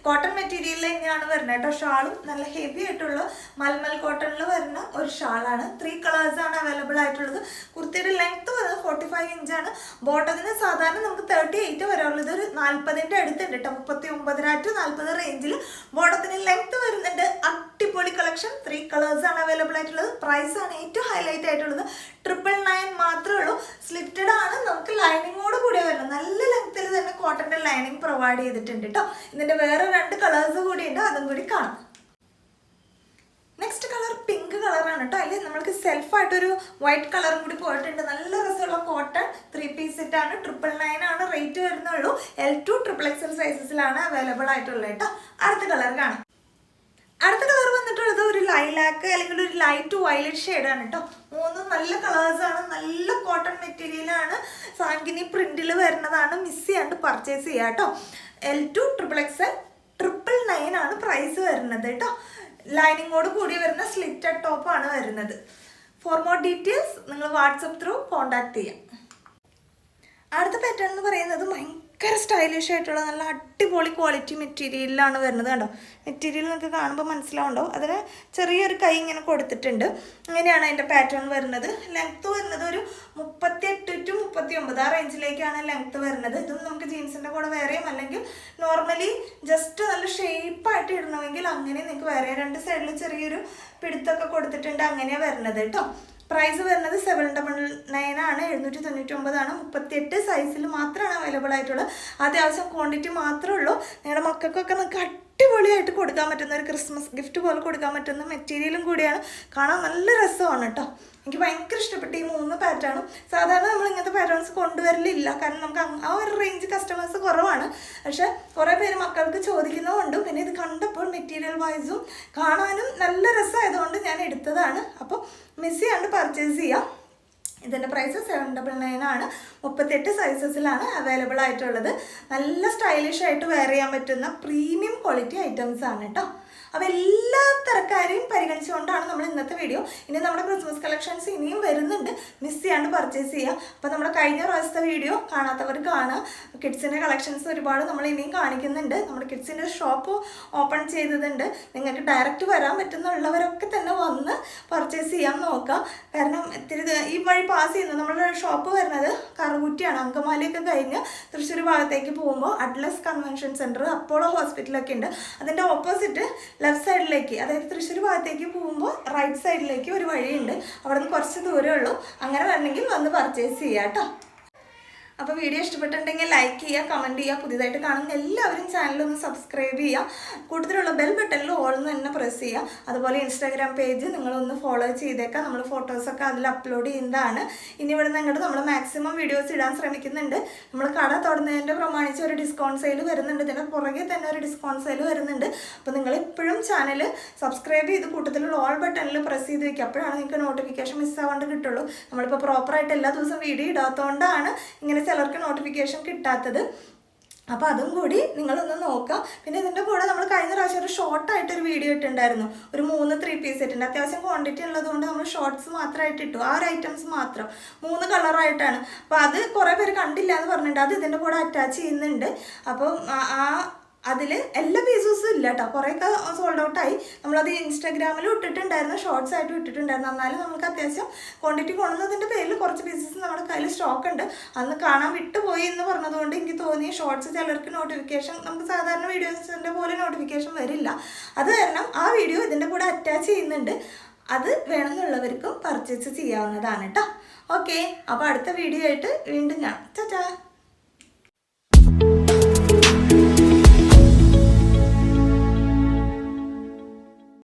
കോട്ടൺ മെറ്റീരിയലിൽ തന്നെയാണ് വരുന്നത് കേട്ടോ. ഷാളും നല്ല ഹെവി ആയിട്ടുള്ള മൽമൽ കോട്ടണിൽ വരുന്ന ഒരു ഷാളാണ്. 3 കളേഴ്സാണ് അവൈലബിൾ ആയിട്ടുള്ളത്. കുർത്തിയുടെ ലെങ്ത് വരുന്നത് 45 ഇഞ്ചാണ്. ബോട്ടത്തിന് സാധാരണ നമുക്ക് 38 വരാനുള്ളത് ഒരു 40ൻ്റെ അടുത്തുണ്ട് കേട്ടോ. 39 to 40 റേഞ്ചിൽ ബോട്ടത്തിന് ലെങ്ത് വരുന്നുണ്ട്. അടിപൊളി കളക്ഷൻ. 3 കളേഴ്സാണ് അവൈലബിൾ ആയിട്ടുള്ളത്. പ്രൈസാണ് ഏറ്റവും ഹൈലൈറ്റ് ആയിട്ടുള്ളത്. 999 മാത്രമേ ഉള്ളൂ. സ്ലിറ്റഡ് ആണ്. നമുക്ക് ലൈനിങ്ങോട് കൂടിയാണ് വരുന്നത്. നല്ല ലെങ്ത്തിൽ തന്നെ കോട്ടൻ്റെ ലൈനിങ് പ്രൊവൈഡ് ചെയ്തിട്ടുണ്ട് കേട്ടോ. ഇതിൻ്റെ വേറെ 2 കളേഴ്സ് കൂടി ഉണ്ട്, അതും കൂടി കാണാം. നെക്സ്റ്റ് കളർ പിങ്ക് കളറാണ് കേട്ടോ. അതിൽ നമ്മൾക്ക് സെൽഫായിട്ടൊരു വൈറ്റ് കളറും കൂടി പോയിട്ടുണ്ട്. നല്ല രസമുള്ള കോട്ടൺ 3 പീസ് സെറ്റാണ്. 999 ആണ് റേറ്റ് വരുന്നുള്ളൂ. L2 XXL സൈസസിലാണ് അവൈലബിൾ ആയിട്ടുള്ളത് കേട്ടോ. അടുത്ത കളർ കാണാം. അടുത്ത കളർ വന്നിട്ടുള്ളത് ഒരു ലൈലാക്ക് അല്ലെങ്കിൽ ഒരു ലൈറ്റ് വയലറ്റ് ഷെയ്ഡാണ് കേട്ടോ. 3 നല്ല കളേഴ്സാണ്. നല്ല കോട്ടൺ മെറ്റീരിയലാണ്. സാങ്കിനി പ്രിന്റിൽ വരുന്നതാണ്. മിസ് ചെയ്യാണ്ട് പർച്ചേസ് ചെയ്യാം കേട്ടോ. L2 XXL 999 ആണ് പ്രൈസ് വരുന്നത് കേട്ടോ. ലൈനിങ്ങോട് കൂടി വരുന്ന സ്ലിറ്റഡ് ടോപ്പാണ് വരുന്നത്. ഫോർ മോർ ഡീറ്റെയിൽസ് നിങ്ങൾ വാട്സപ്പ് ത്രൂ കോൺടാക്ട് ചെയ്യാം. അടുത്ത പാറ്റേൺ എന്ന് പറയുന്നത് ഭയങ്കര സ്റ്റൈലിഷ് ആയിട്ടുള്ള നല്ല അടിപൊളി ക്വാളിറ്റി മെറ്റീരിയലിലാണ് വരുന്നത് കണ്ടോ. മെറ്റീരിയൽ നിങ്ങൾക്ക് കാണുമ്പോൾ മനസ്സിലാവുണ്ടോ. അതിന് ചെറിയൊരു കൈ ഇങ്ങനെ കൊടുത്തിട്ടുണ്ട്. ഇങ്ങനെയാണ് അതിൻ്റെ പാറ്റേൺ വരുന്നത്. ലെങ്ത്ത് വരുന്നത് ഒരു 38 to 39 ആ റേഞ്ചിലേക്കാണ് ലെങ്ത്ത് വരുന്നത്. ഇതും നമുക്ക് ജീൻസിൻ്റെ കൂടെ വേറെയും അല്ലെങ്കിൽ നോർമലി ജസ്റ്റ് നല്ല ഷേപ്പായിട്ട് ഇടണമെങ്കിൽ അങ്ങനെ നിങ്ങൾക്ക് വേറെ 2 സൈഡിൽ ചെറിയൊരു പിടുത്തൊക്കെ കൊടുത്തിട്ടുണ്ട്. അങ്ങനെയാണ് വരുന്നത് കേട്ടോ. പ്രൈസ് വരുന്നത് 799 ആണ്. 799 ആണ്. 38 സൈസിൽ മാത്രമാണ് അവൈലബിൾ ആയിട്ടുള്ളത്. അത്യാവശ്യം ക്വാണ്ടിറ്റി മാത്രമേ ഉള്ളൂ. നിങ്ങളുടെ മക്കൾക്കൊക്കെ നിങ്ങൾക്ക് അടിപൊളിയായിട്ട് കൊടുക്കാൻ പറ്റുന്ന ഒരു ക്രിസ്മസ് ഗിഫ്റ്റ് പോലെ കൊടുക്കാൻ പറ്റുന്ന മെറ്റീരിയലും കൂടിയാണ്. കാണാൻ നല്ല രസമാണ് കേട്ടോ. എനിക്ക് ഭയങ്കര ഇഷ്ടപ്പെട്ടു ഈ 3 പാറ്റേണും. സാധാരണ നമ്മൾ ഇങ്ങനത്തെ പാറ്റേൺസ് കൊണ്ടുവരലില്ല, കാരണം നമുക്ക് ആ ഒരു റേഞ്ച് കസ്റ്റമേഴ്സ് കുറവാണ്. പക്ഷെ കുറേ പേര് മക്കൾക്ക് ചോദിക്കുന്നതുകൊണ്ടും പിന്നെ ഇത് കണ്ടപ്പോൾ മെറ്റീരിയൽ വൈസും കാണാനും നല്ല രസമായതുകൊണ്ട് ഞാൻ എടുത്തതാണ്. അപ്പോൾ മിസ് ചെയ്യാണ്ട് പർച്ചേസ് ചെയ്യാം. ഇതിൻ്റെ പ്രൈസ് 799 ആണ്. 38 സൈസസിലാണ് അവൈലബിൾ ആയിട്ടുള്ളത്. നല്ല സ്റ്റൈലിഷ് ആയിട്ട് വെയർ ചെയ്യാൻ പറ്റുന്ന പ്രീമിയം ക്വാളിറ്റി ഐറ്റംസ് ആണ് കേട്ടോ. അപ്പോൾ എല്ലാ തരക്കാരെയും പരിഗണിച്ചുകൊണ്ടാണ് നമ്മൾ ഇന്നത്തെ വീഡിയോ. ഇനി നമ്മുടെ ക്രിസ്മസ് കളക്ഷൻസ് ഇനിയും വരുന്നുണ്ട്. മിസ് ചെയ്യാണ്ട് പർച്ചേസ് ചെയ്യുക. അപ്പോൾ നമ്മുടെ കഴിഞ്ഞ പ്രാവശ്യത്തെ വീഡിയോ കാണാത്തവർ കാണുക. കിഡ്സിൻ്റെ കളക്ഷൻസ് ഒരുപാട് നമ്മൾ ഇനിയും കാണിക്കുന്നുണ്ട്. നമ്മുടെ കിഡ്സിൻ്റെ ഷോപ്പ് ഓപ്പൺ ചെയ്തതുണ്ട്. നിങ്ങൾക്ക് ഡയറക്റ്റ് വരാൻ പറ്റുന്നുള്ളവരൊക്കെ തന്നെ വന്ന് പർച്ചേസ് ചെയ്യാൻ നോക്കുക. കാരണം ഇത്തിരി ഈ വഴി പാസ് ചെയ്യുന്നത് നമ്മുടെ ഷോപ്പ് വരുന്നത് കറുകുറ്റിയാണ്. അങ്കമാലിയൊക്കെ കഴിഞ്ഞ് തൃശ്ശൂർ ഭാഗത്തേക്ക് പോകുമ്പോൾ അറ്റ്ലസ് കൺവെൻഷൻ സെൻറ്റർ, അപ്പോളോ ഹോസ്പിറ്റലൊക്കെ ഉണ്ട്. അതിൻ്റെ ഓപ്പോസിറ്റ് ലെഫ്റ്റ് സൈഡിലേക്ക്, അതായത് തൃശ്ശൂർ ഭാഗത്തേക്ക് പോകുമ്പോൾ റൈറ്റ് സൈഡിലേക്ക് ഒരു വഴിയുണ്ട്. അവിടെ നിന്ന് കുറച്ച് ദൂരമേ ഉള്ളൂ. അങ്ങനെ വരണമെങ്കിൽ വന്ന് പർച്ചേസ് ചെയ്യാം കേട്ടോ. അപ്പോൾ വീഡിയോ ഇഷ്ടപ്പെട്ടിട്ടുണ്ടെങ്കിൽ ലൈക്ക് ചെയ്യുക, കമൻറ്റ് ചെയ്യുക. പുതിയതായിട്ട് കാണുന്ന എല്ലാവരും ചാനലൊന്ന് സബ്സ്ക്രൈബ് ചെയ്യുക. കൂടുതലുള്ള ബെൽ ബട്ടണിൽ ഓൾ തന്നെ പ്രസ് ചെയ്യുക. അതുപോലെ ഇൻസ്റ്റാഗ്രാം പേജ് നിങ്ങളൊന്ന് ഫോളോ ചെയ്തേക്കാം. നമ്മൾ ഫോട്ടോസൊക്കെ അതിൽ അപ്ലോഡ് ചെയ്യുന്നതാണ്. ഇനി ഇവിടെ നിന്ന് അങ്ങോട്ട് നമ്മൾ മാക്സിമം വീഡിയോസ് ഇടാൻ ശ്രമിക്കുന്നുണ്ട്. നമ്മൾ കട തുടങ്ങുന്നതിൻ്റെ പ്രമാണിച്ച് ഒരു ഡിസ്കൗണ്ട് സെയിൽ വരുന്നുണ്ട്. ഇതിൻ്റെ പുറകെ തന്നെ ഒരു ഡിസ്കൗണ്ട് സെയിൽ വരുന്നുണ്ട്. അപ്പോൾ നിങ്ങൾ എപ്പോഴും ചാനൽ സബ്സ്ക്രൈബ് ചെയ്ത് കൂട്ടത്തിലുള്ള ഓൾ ബട്ടണിൽ പ്രസ് ചെയ്ത് വയ്ക്കുക. അപ്പോഴാണ് നിങ്ങൾക്ക് നോട്ടിഫിക്കേഷൻ മിസ്സാവാണ്ട് കിട്ടുള്ളൂ. നമ്മളിപ്പോൾ പ്രോപ്പറായിട്ട് എല്ലാ ദിവസവും വീഡിയോ ഇടാത്തതുകൊണ്ടാണ് ഇങ്ങനെ ചിലർക്ക് നോട്ടിഫിക്കേഷൻ കിട്ടാത്തത്. അപ്പോൾ അതും കൂടി നിങ്ങളൊന്ന് നോക്കാം. പിന്നെ ഇതിൻ്റെ കൂടെ നമ്മൾ കഴിഞ്ഞ പ്രാവശ്യം ഒരു ഷോർട്ടായിട്ടൊരു വീഡിയോ ഇട്ടുണ്ടായിരുന്നു. ഒരു 3 3 പീസ് ഇട്ടുണ്ട്. അത്യാവശ്യം ക്വാണ്ടിറ്റി ഉള്ളതുകൊണ്ട് നമ്മൾ ഷോർട്ട്സ് മാത്രമായിട്ട് ഇട്ടു. ആ ഒരു ഐറ്റംസ് മാത്രം 3 കളറായിട്ടാണ്. അപ്പോൾ അത് കുറേ പേര് കണ്ടില്ല എന്ന് പറഞ്ഞിട്ടുണ്ട്. അത് ഇതിൻ്റെ കൂടെ അറ്റാച്ച് ചെയ്യുന്നുണ്ട്. അപ്പം അതിൽ എല്ലാ പീസസും ഇല്ല കേട്ടോ. കുറേയൊക്കെ സോൾഡ് ഔട്ടായി. നമ്മളത് ഇൻസ്റ്റാഗ്രാമിലും ഇട്ടിട്ടുണ്ടായിരുന്നു, ഷോർട്സ് ആയിട്ടും ഇട്ടിട്ടുണ്ടായിരുന്നു. എന്നാലും നമുക്ക് അത്യാവശ്യം ക്വാണ്ടിറ്റി കൊണ്ടുവന്നതിൻ്റെ പേരിൽ കുറച്ച് പീസസ് നമ്മുടെ കയ്യിൽ സ്റ്റോക്ക് ഉണ്ട്. അന്ന് കാണാൻ വിട്ടുപോയി എന്ന് പറഞ്ഞതുകൊണ്ട് എനിക്ക് തോന്നി ഷോർട്സ് ചിലർക്ക് നോട്ടിഫിക്കേഷൻ, നമുക്ക് സാധാരണ വീഡിയോസിൻ്റെ പോലെ നോട്ടിഫിക്കേഷൻ വരില്ല. അത് കാരണം ആ വീഡിയോ ഇതിൻ്റെ കൂടെ അറ്റാച്ച് ചെയ്യുന്നുണ്ട്. അത് വേണമെന്നുള്ളവർക്കും പർച്ചേസ് ചെയ്യാവുന്നതാണ് കേട്ടോ. ഓക്കെ, അപ്പോൾ അടുത്ത വീഡിയോ ആയിട്ട് വീണ്ടും ഞാൻ ടാറ്റാ.